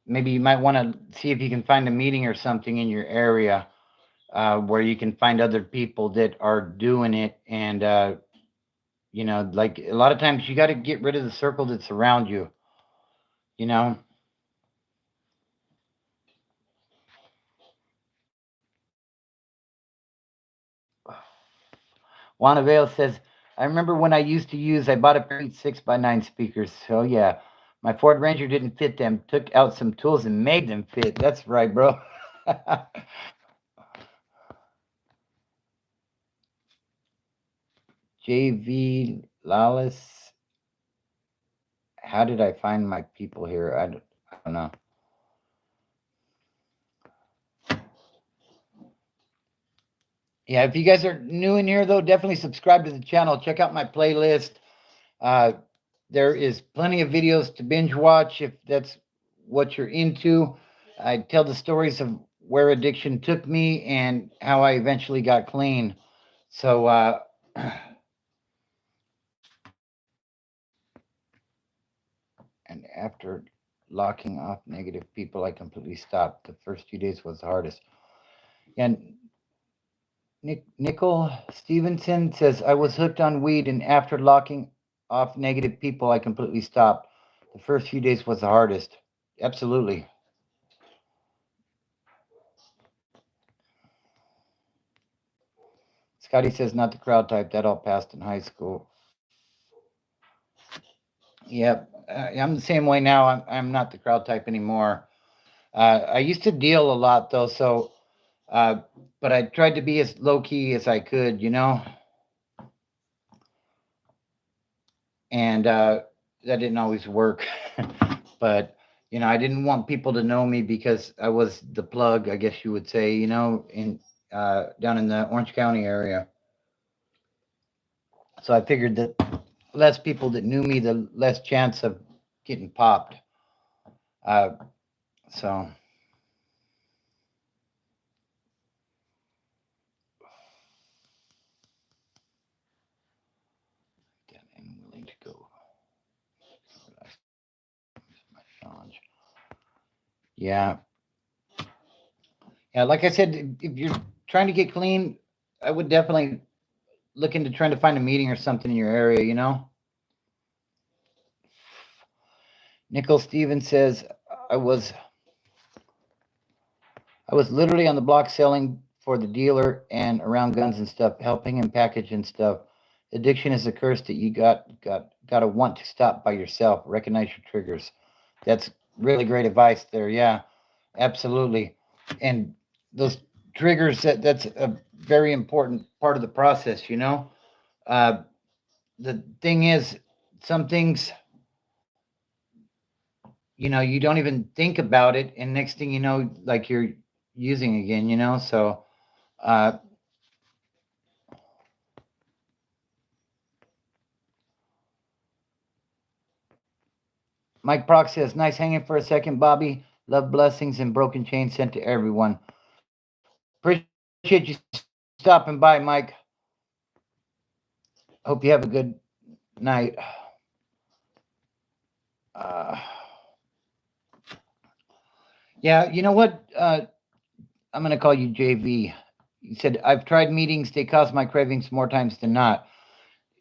maybe you might want to see if you can find a meeting or something in your area where you can find other people that are doing it. And like a lot of times you got to get rid of the circle that's around you. You know, Juana Vale says, I remember when I bought a pair of 6x9 speakers. So yeah, my Ford Ranger didn't fit them. Took out some tools and made them fit. That's right, bro. JV Lawless. How did I find my people here? I don't know. Yeah, if you guys are new in here, though, definitely subscribe to the channel. Check out my playlist. Uh, there is plenty of videos to binge watch if that's what you're into. I tell the stories of where addiction took me and how I eventually got clean. So, and after locking off negative people, I completely stopped. The first few days was the hardest. And Nicole Stevenson says, I was hooked on weed, and after locking off negative people, I completely stopped. The first few days was the hardest. Absolutely. Scotty says, not the crowd type. That all passed in high school. Yep. I'm the same way now. I'm not the crowd type anymore. I used to deal a lot, though, uh, but I tried to be as low key as I could, and that didn't always work. But I didn't want people to know me because I was the plug, I guess you would say, in down in the Orange County area. So I figured that less people that knew me, the less chance of getting popped. Uh, so I'm willing to go. Yeah, yeah. Like I said, if you're trying to get clean, I would definitely look into trying to find a meeting or something in your area. Nicole Stevens says, I was I was literally on the block selling for the dealer and around guns and stuff, helping him package and stuff. Addiction is a curse that you gotta want to stop by yourself. Recognize your triggers. That's really great advice there. Yeah, absolutely. And those triggers that's a very important part of the process. Uh, the thing is, some things you don't even think about it, and next thing you know, like you're using again. So. Uh, Mike Prox says, nice hanging for a second, Bobby. Love, blessings, and broken chains sent to everyone. Appreciate you stopping by, Mike. Hope you have a good night. Uh, yeah, you know what? I'm going to call you JV. He said, I've tried meetings. They cause my cravings more times than not.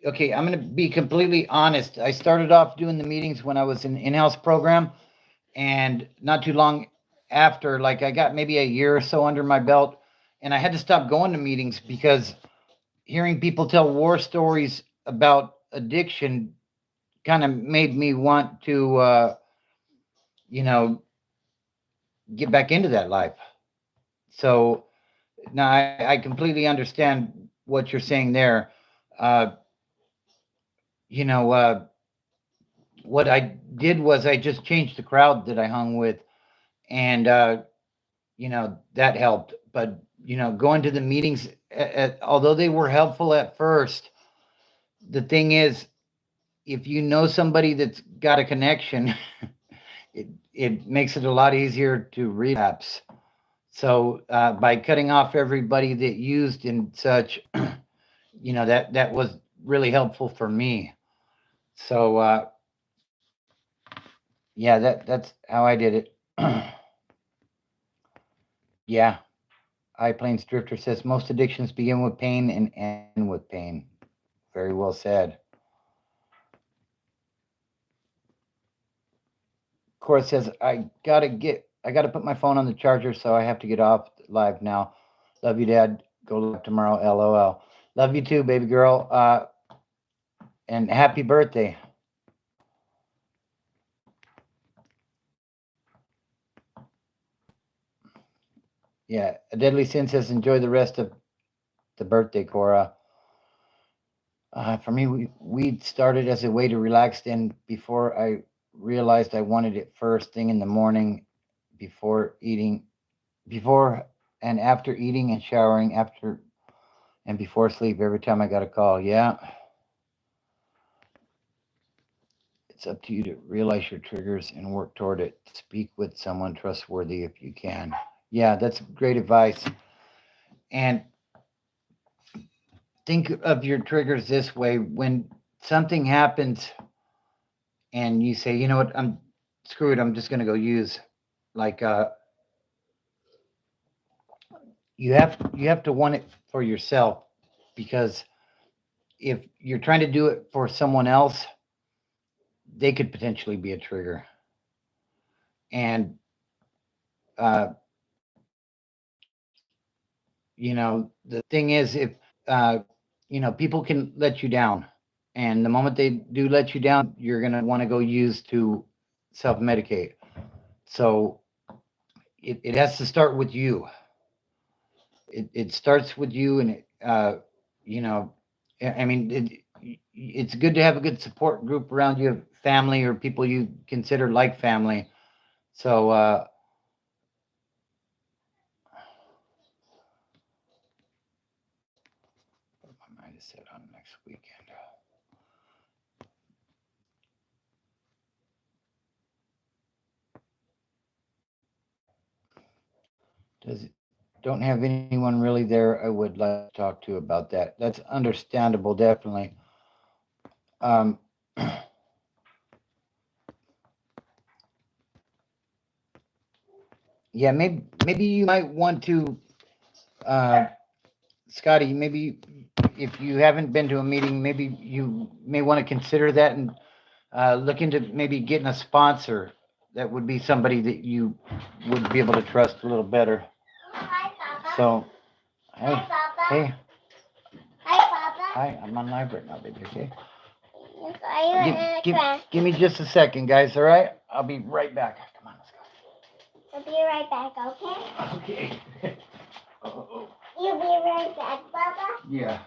Okay, I'm going to be completely honest. I started off doing the meetings when I was in in-house program, and not too long after, like I got maybe a year or so under my belt, and I had to stop going to meetings because hearing people tell war stories about addiction kind of made me want to you know get back into that life. So now I completely understand what you're saying there. uh, you know uh, what I did was I just changed the crowd that I hung with, and that helped. But going to the meetings, although they were helpful at first, the thing is, if you know somebody that's got a connection, it makes it a lot easier to relapse. So by cutting off everybody that used and such, that was really helpful for me. So yeah, that's how I did it. Yeah, High Plains Drifter says most addictions begin with pain and end with pain. Very well said. Cora says I gotta put my phone on the charger, so I have to get off live now. Love you, Dad. Go live tomorrow. LOL. Love you too, baby girl. And happy birthday. Yeah, a deadly sin says enjoy the rest of the birthday, Cora. For me, weed started as a way to relax. Then, before I realized I wanted it first thing in the morning, before eating, before and after eating and showering, after and before sleep. Every time I got a call, yeah, it's up to you to realize your triggers and work toward it. Speak with someone trustworthy if you can. Yeah, that's great advice. And think of your triggers this way: when something happens and you say, you know what, I'm screw it, I'm just gonna go use. Like you have to want it for yourself, because if you're trying to do it for someone else, they could potentially be a trigger. And uh, the thing is, if uh, people can let you down, and the moment they do let you down, you're gonna want to go use to self medicate. So it has to start with you. It starts with you, and you know, I mean, it's good to have a good support group around you, family or people you consider like family. So I might have said on next weekend. Does don't have anyone really there I would like to talk to about that. That's understandable, definitely. Um, yeah, maybe you might want to, uh, Scotty. Maybe if you haven't been to a meeting, maybe you may want to consider that and look into maybe getting a sponsor. That would be somebody that you would be able to trust a little better. Hi, Papa. So, hey, Hi, Papa. hey, Hi, Papa. hi, I'm on live right now, baby. Okay. Yes, are you Give, in a give, class? give me just a second, guys. All right, I'll be right back. Come on, let's I'll be right back, okay? go. Okay. Oh. You'll be right back, Papa. Yeah.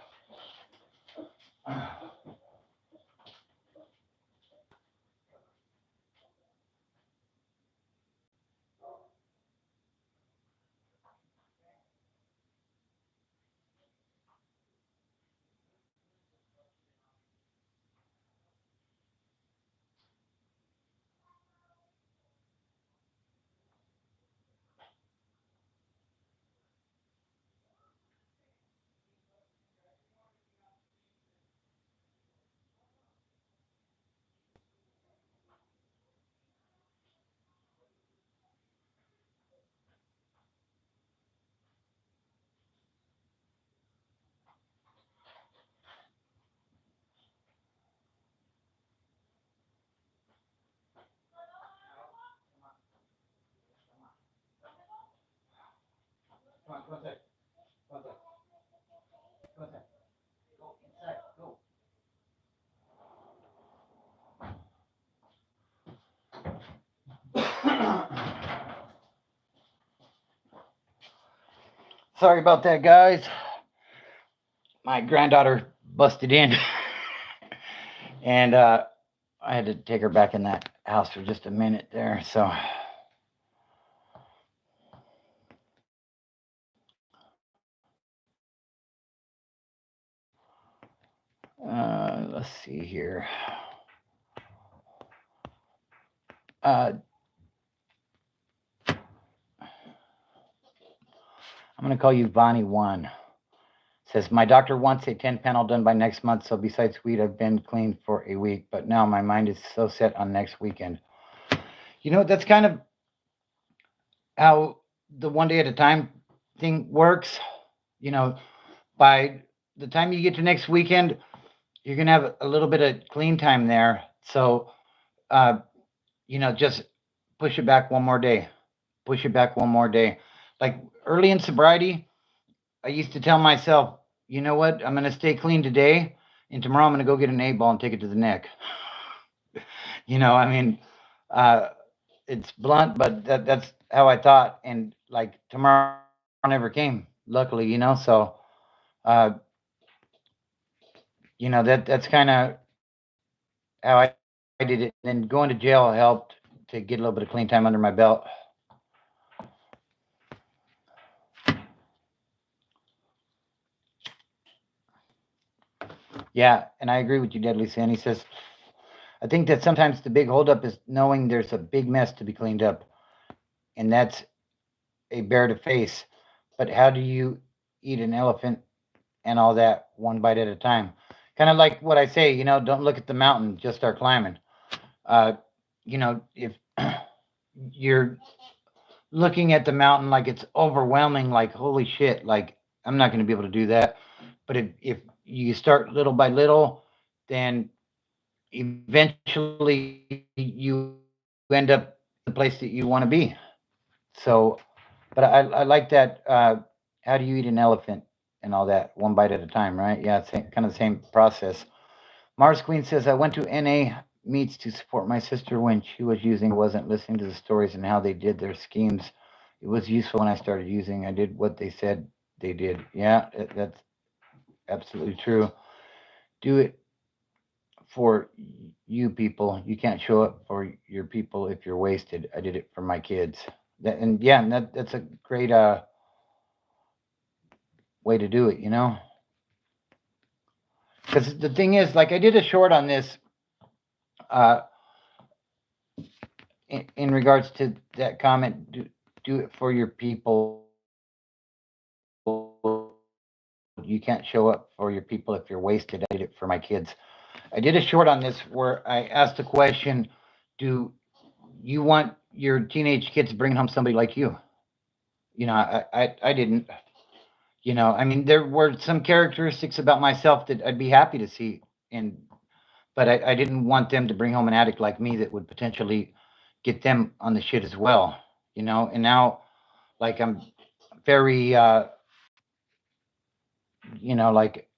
Come on, go inside. Go inside. Go inside. Go inside. Go. Sorry about that, guys. My granddaughter busted in, and I had to take her back in that house for just a minute there. So, let's see here. Uh, I'm gonna call you Vonnie1. Says my doctor wants a 10 panel done by next month. So besides weed, I've been clean for a week, but now my mind is so set on next weekend. That's kind of how the one day at a time thing works. You know, by the time you get to next weekend, you're gonna have a little bit of clean time there. So, uh, just push it back one more day. Push it back one more day. Like early in sobriety, I used to tell myself, you know what? I'm gonna stay clean today, and tomorrow I'm gonna go get an 8 ball and take it to the neck. I mean, uh, it's blunt, but that's how I thought. And like tomorrow never came, luckily. So, uh, that's kind of how I did it. And then going to jail helped to get a little bit of clean time under my belt. Yeah, and I agree with you, Deadly Sin. He says, I think that sometimes the big holdup is knowing there's a big mess to be cleaned up, and that's a bear to face. But how do you eat an elephant and all that one bite at a time? Kind of like what I say, don't look at the mountain, just start climbing. If you're looking at the mountain like it's overwhelming, like holy shit, like I'm not going to be able to do that. But if you start little by little, then eventually you end up in the place that you want to be. So, but I like that. How do you eat an elephant and all that one bite at a time, right? Yeah, it's kind of the same process. Mars Queen says, I went to NA meets to support my sister when she was using. I wasn't listening to the stories and how they did their schemes. It was useful when I started using. I did what they said they did. Yeah, that's absolutely true. Do it for you people. You can't show up for your people if you're wasted. I did it for my kids. And yeah, and that's a great way to do it. Because the thing is, like, I did a short on this uh, in regards to that comment. Do it for your people. You can't show up for your people if you're wasted. I did it for my kids. I did a short on this where I asked the question: Do you want your teenage kids bringing home somebody like you? I didn't. I mean, there were some characteristics about myself that I'd be happy to see, and but I didn't want them to bring home an addict like me that would potentially get them on the shit as well. And now, like, I'm very, like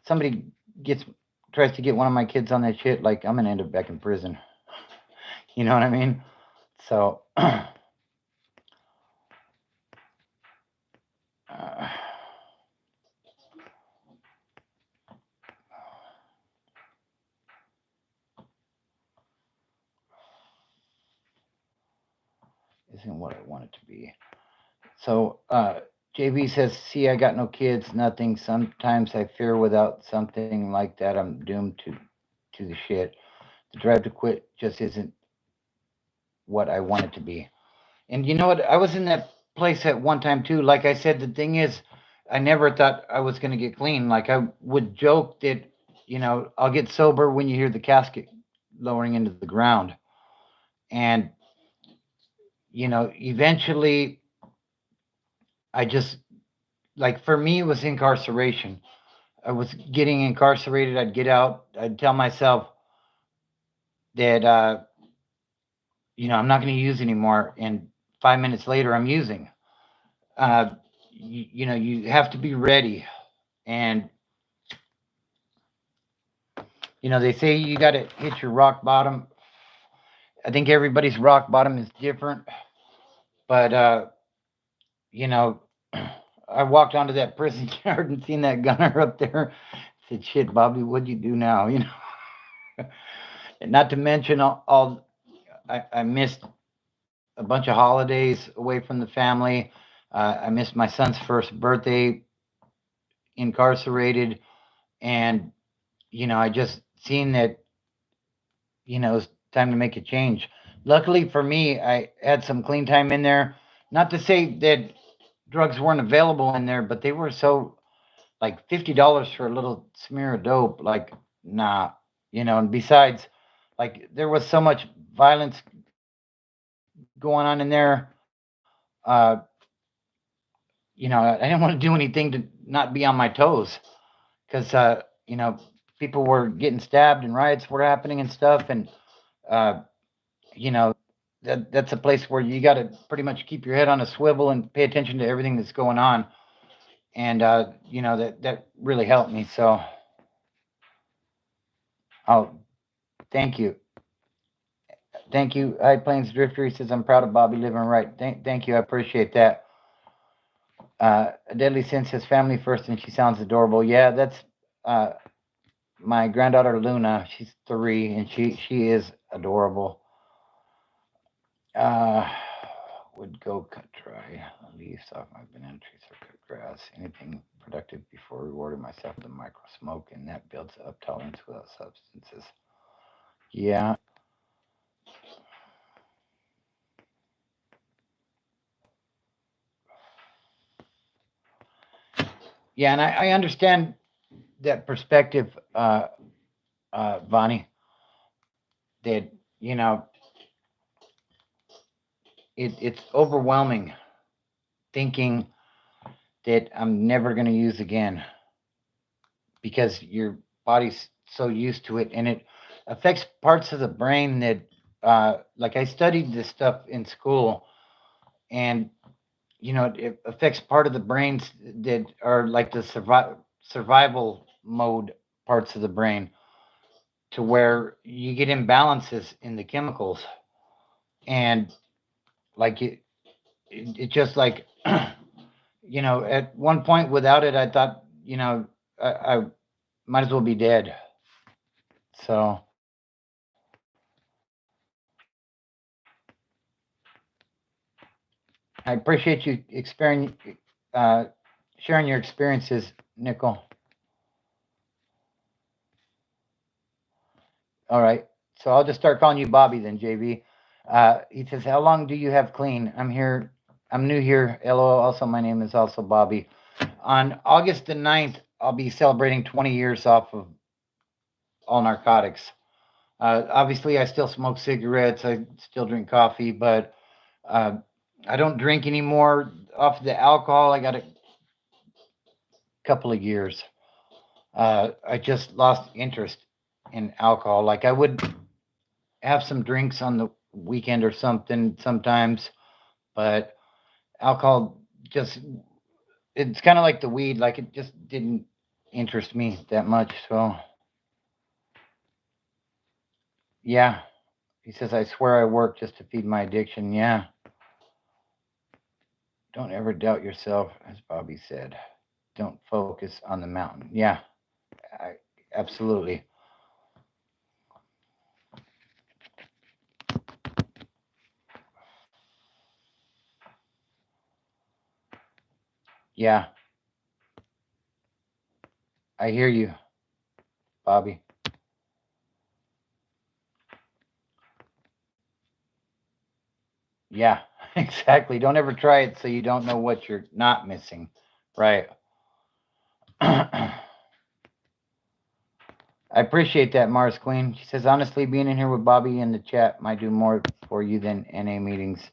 somebody gets tries to get one of my kids on that shit, like I'm gonna end up back in prison. You know what I mean? So, isn't what I want it to be. So, JB says, "See, I got no kids, nothing. Sometimes I fear without something like that, I'm doomed to the shit. The drive to quit just isn't what I want it to be." And you know what? I was in that place at one time too. Like I said, the thing is, I never thought I was going to get clean. Like I would joke that, I'll get sober when you hear the casket lowering into the ground. And, eventually I just, like for me, it was incarceration. I was getting incarcerated. I'd get out. I'd tell myself that, I'm not going to use anymore. And 5 minutes later, I'm using. You have to be ready. And, they say you got to hit your rock bottom. I think everybody's rock bottom is different. But, you know, I walked onto that prison yard and seen that gunner up there. Said, "Shit, Bobby, what'd you do now?" And not to mention I missed a bunch of holidays away from the family. I missed my son's first birthday incarcerated, and I just seen that it's time to make a change. Luckily for me, I had some clean time in there. Not to say that drugs weren't available in there, but they were so like $50 for a little smear of dope. Like, nah, and besides, like there was so much violence going on in there. I didn't want to do anything to not be on my toes because people were getting stabbed and riots were happening and stuff, and uh, you know that's a place where you got to pretty much keep your head on a swivel and pay attention to everything that's going on, and that really helped me. So, oh, thank you, thank you, High Plains Drifter. He says I'm proud of Bobby living right. Thank you, I appreciate that. A Deadly Sin says family first, and she sounds adorable. Yeah, that's uh, my granddaughter Luna. She's 3, and she is adorable. Uh, would go cut dry leaves off my banana trees or cut grass. Anything productive before rewarding myself with a micro smoke, and that builds up tolerance without substances. Yeah, yeah, and I understand that perspective, Vonnie. That you know, it's overwhelming thinking that I'm never going to use again because your body's so used to it, and it affects parts of the brain that like I studied this stuff in school, and it affects part of the brains that are like the survival mode parts of the brain, to where you get imbalances in the chemicals, and like it just like at one point without it I thought I might as well be dead. So I appreciate you uh, sharing your experiences, Nickel. All right. So I'll just start calling you Bobby then, JV. He says, "How long do you have clean?" I'm here. I'm new here. LOL. Also, my name is also Bobby. On August the 9th, I'll be celebrating 20 years off of all narcotics. Obviously, I still smoke cigarettes. I still drink coffee, but uh, I don't drink anymore off the alcohol. I got a couple of years. I just lost interest in alcohol. Like I would have some drinks on the weekend or something sometimes, but alcohol just it's kind of like the weed. Like it just didn't interest me that much. So yeah, he says I swear I work just to feed my addiction. Yeah, don't ever doubt yourself, as Bobby said. Don't focus on the mountain. Yeah, I, absolutely. Yeah, I hear you, Bobby. Yeah, exactly. Don't ever try it so you don't know what you're not missing. Right. I appreciate that, Mars Queen. She says, honestly, being in here with Bobby in the chat might do more for you than NA meetings.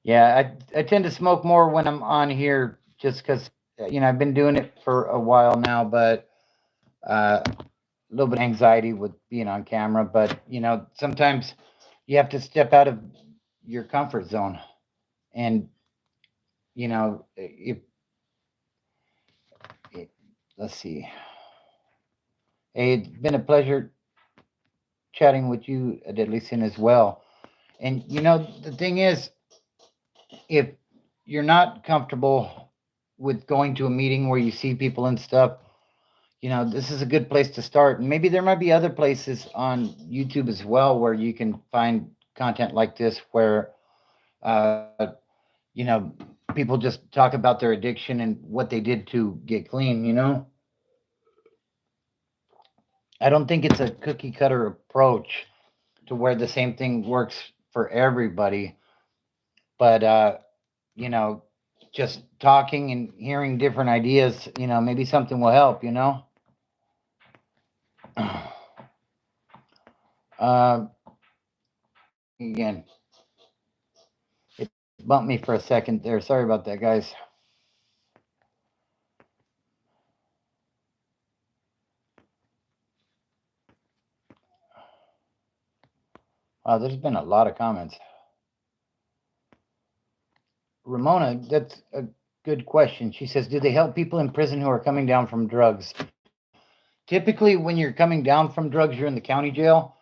Yeah, I tend to smoke more when I'm on here just because, I've been doing it for a while now, but a little bit of anxiety with being on camera. But, sometimes you have to step out of your comfort zone. And, if, let's see. Hey, it's been a pleasure chatting with you, Deadly Sin, as well. And, the thing is, if you're not comfortable with going to a meeting where you see people and stuff, this is a good place to start. And maybe there might be other places on YouTube as well where you can find content like this where, uh, you know, people just talk about their addiction and what they did to get clean. I don't think it's a cookie cutter approach to where the same thing works for everybody. But you know, just talking and hearing different ideas, maybe something will help. Again, it bumped me for a second there. Sorry about that, guys. Wow, there's been a lot of comments. Ramona, that's a good question. She says, do they help people in prison who are coming down from drugs? Typically, when you're coming down from drugs, you're in the county jail.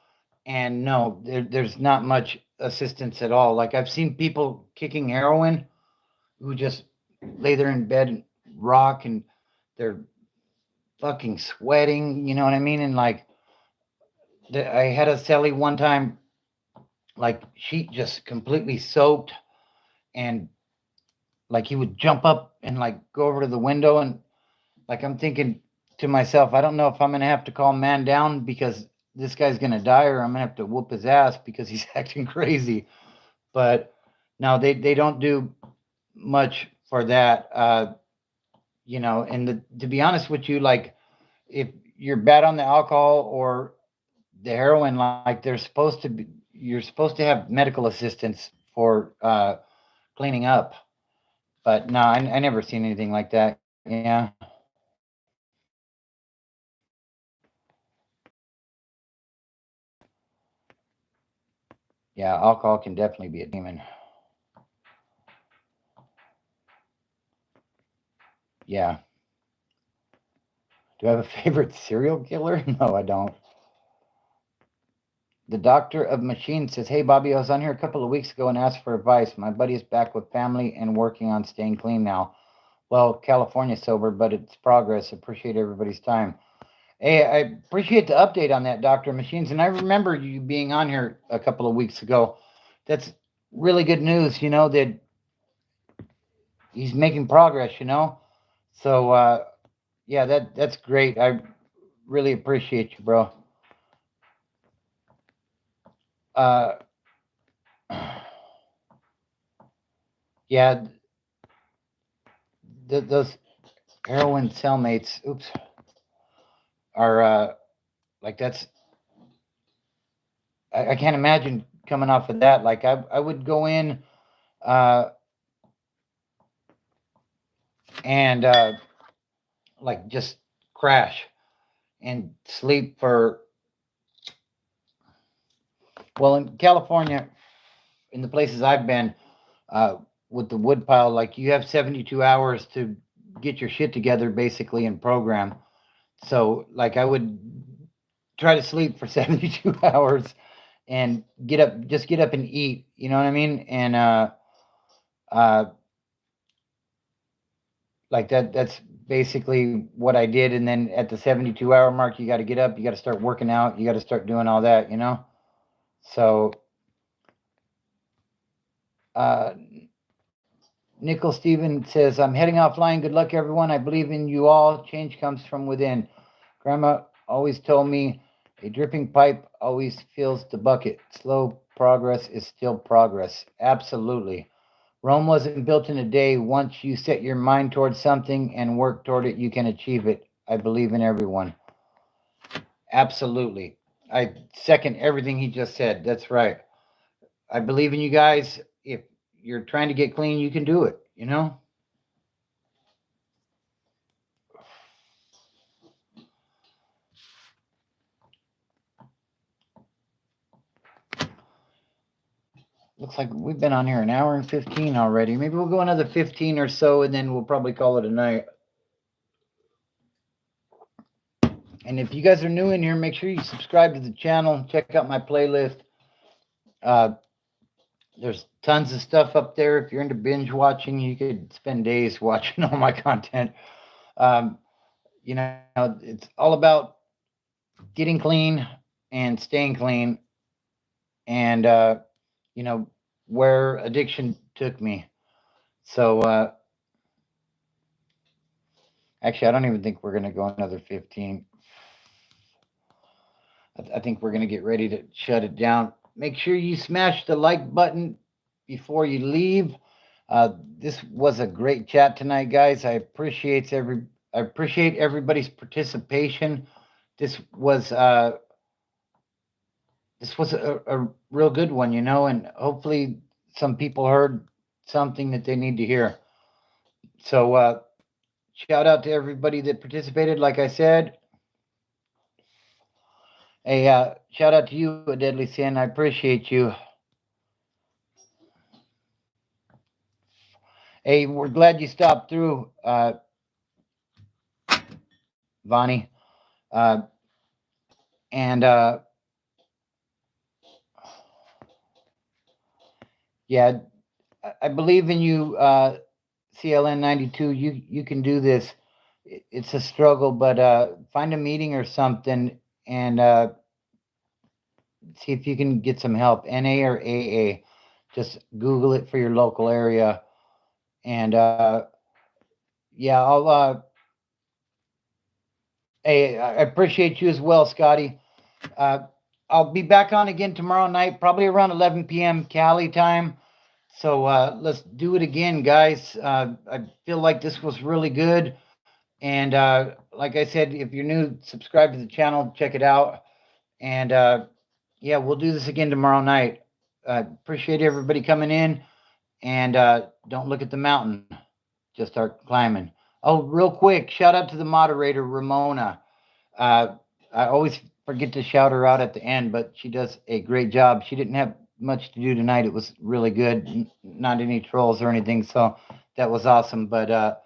And no, there's not much assistance at all. Like, I've seen people kicking heroin who just lay there in bed and rock, and they're fucking sweating. You know what I mean? And like, I had a celly one time, like, she just completely soaked, and like he would jump up and like go over to the window, and like I'm thinking to myself, I don't know if I'm gonna have to call man down because this guy's gonna die, or I'm gonna have to whoop his ass because he's acting crazy. But no, they don't do much for that. And to be honest with you, like, if you're bad on the alcohol or the heroin, like, you're supposed to have medical assistance for cleaning up. But no, I never seen anything like that. Yeah. Yeah, alcohol can definitely be a demon. Yeah. Do I have a favorite serial killer? No, I don't. The Doctor of Machines says, hey, Bobby, I was on here a couple of weeks ago and asked for advice. My buddy is back with family and working on staying clean now. Well, California sober, but it's progress. Appreciate everybody's time. Hey, I appreciate the update on that, Doctor of Machines. And I remember you being on here a couple of weeks ago. That's really good news, that he's making progress. So, yeah, that's great. I really appreciate you, bro. Uh, yeah, those heroin cellmates, oops, are like, I can't imagine coming off of that. Like, I would go in uh, and like just crash and sleep for, well, in California, in the places I've been, uh, with the wood pile, like, you have 72 hours to get your shit together basically and program. So like, I would try to sleep for 72 hours and get up and eat, you know what I mean? And uh like, that's basically what I did. And then at the 72-hour mark, you got to get up, you got to start working out, you got to start doing all that. So uh Nickel Steven says, I'm heading offline. Good luck, everyone. I believe in you all. Change comes from within. Grandma always told me a dripping pipe always fills the bucket. Slow progress is still progress. Absolutely. Rome wasn't built in a day. Once you set your mind towards something and work toward it, you can achieve it. I believe in everyone. Absolutely. I second everything he just said. That's right. I believe in you guys. If you're trying to get clean, you can do it. Looks like we've been on here an hour and 15 already. Maybe we'll go another 15 or so, and then we'll probably call it a night. And if you guys are new in here, make sure you subscribe to the channel. Check out my playlist. Uh, there's tons of stuff up there. If you're into binge watching, you could spend days watching all my content. Um, it's all about getting clean and staying clean, and you know, where addiction took me. So actually, I don't even think we're gonna go another 15. I think we're gonna get ready to shut it down. Make sure you smash the like button. before you leave, this was a great chat tonight, guys. I appreciate everybody's participation. This was uh, this was a real good one, and hopefully some people heard something that they need to hear. So shout out to everybody that participated. Like I said, hey, shout out to you, a Deadly Sin. I appreciate you. Hey, we're glad you stopped through, Vonnie. Uh, and yeah, I believe in you, CLN 92. You can do this. It's a struggle, but find a meeting or something and see if you can get some help. NA or AA. Just Google it for your local area. And yeah, hey, I appreciate you as well, Scotty. Uh, I'll be back on again tomorrow night, probably around 11 p.m. Cali time. So let's do it again, guys. I feel like this was really good. And like I said, if you're new, subscribe to the channel, check it out. And yeah, we'll do this again tomorrow night. Appreciate everybody coming in. And don't look at the mountain, just start climbing. Oh, real quick, shout out to the moderator, Ramona. Uh, I always forget to shout her out at the end, but she does a great job. She didn't have much to do tonight. It was really good. Not any trolls or anything, so that was awesome. But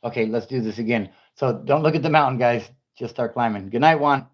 okay, let's do this again. So don't look at the mountain, guys. Just start climbing. Good night, Juan.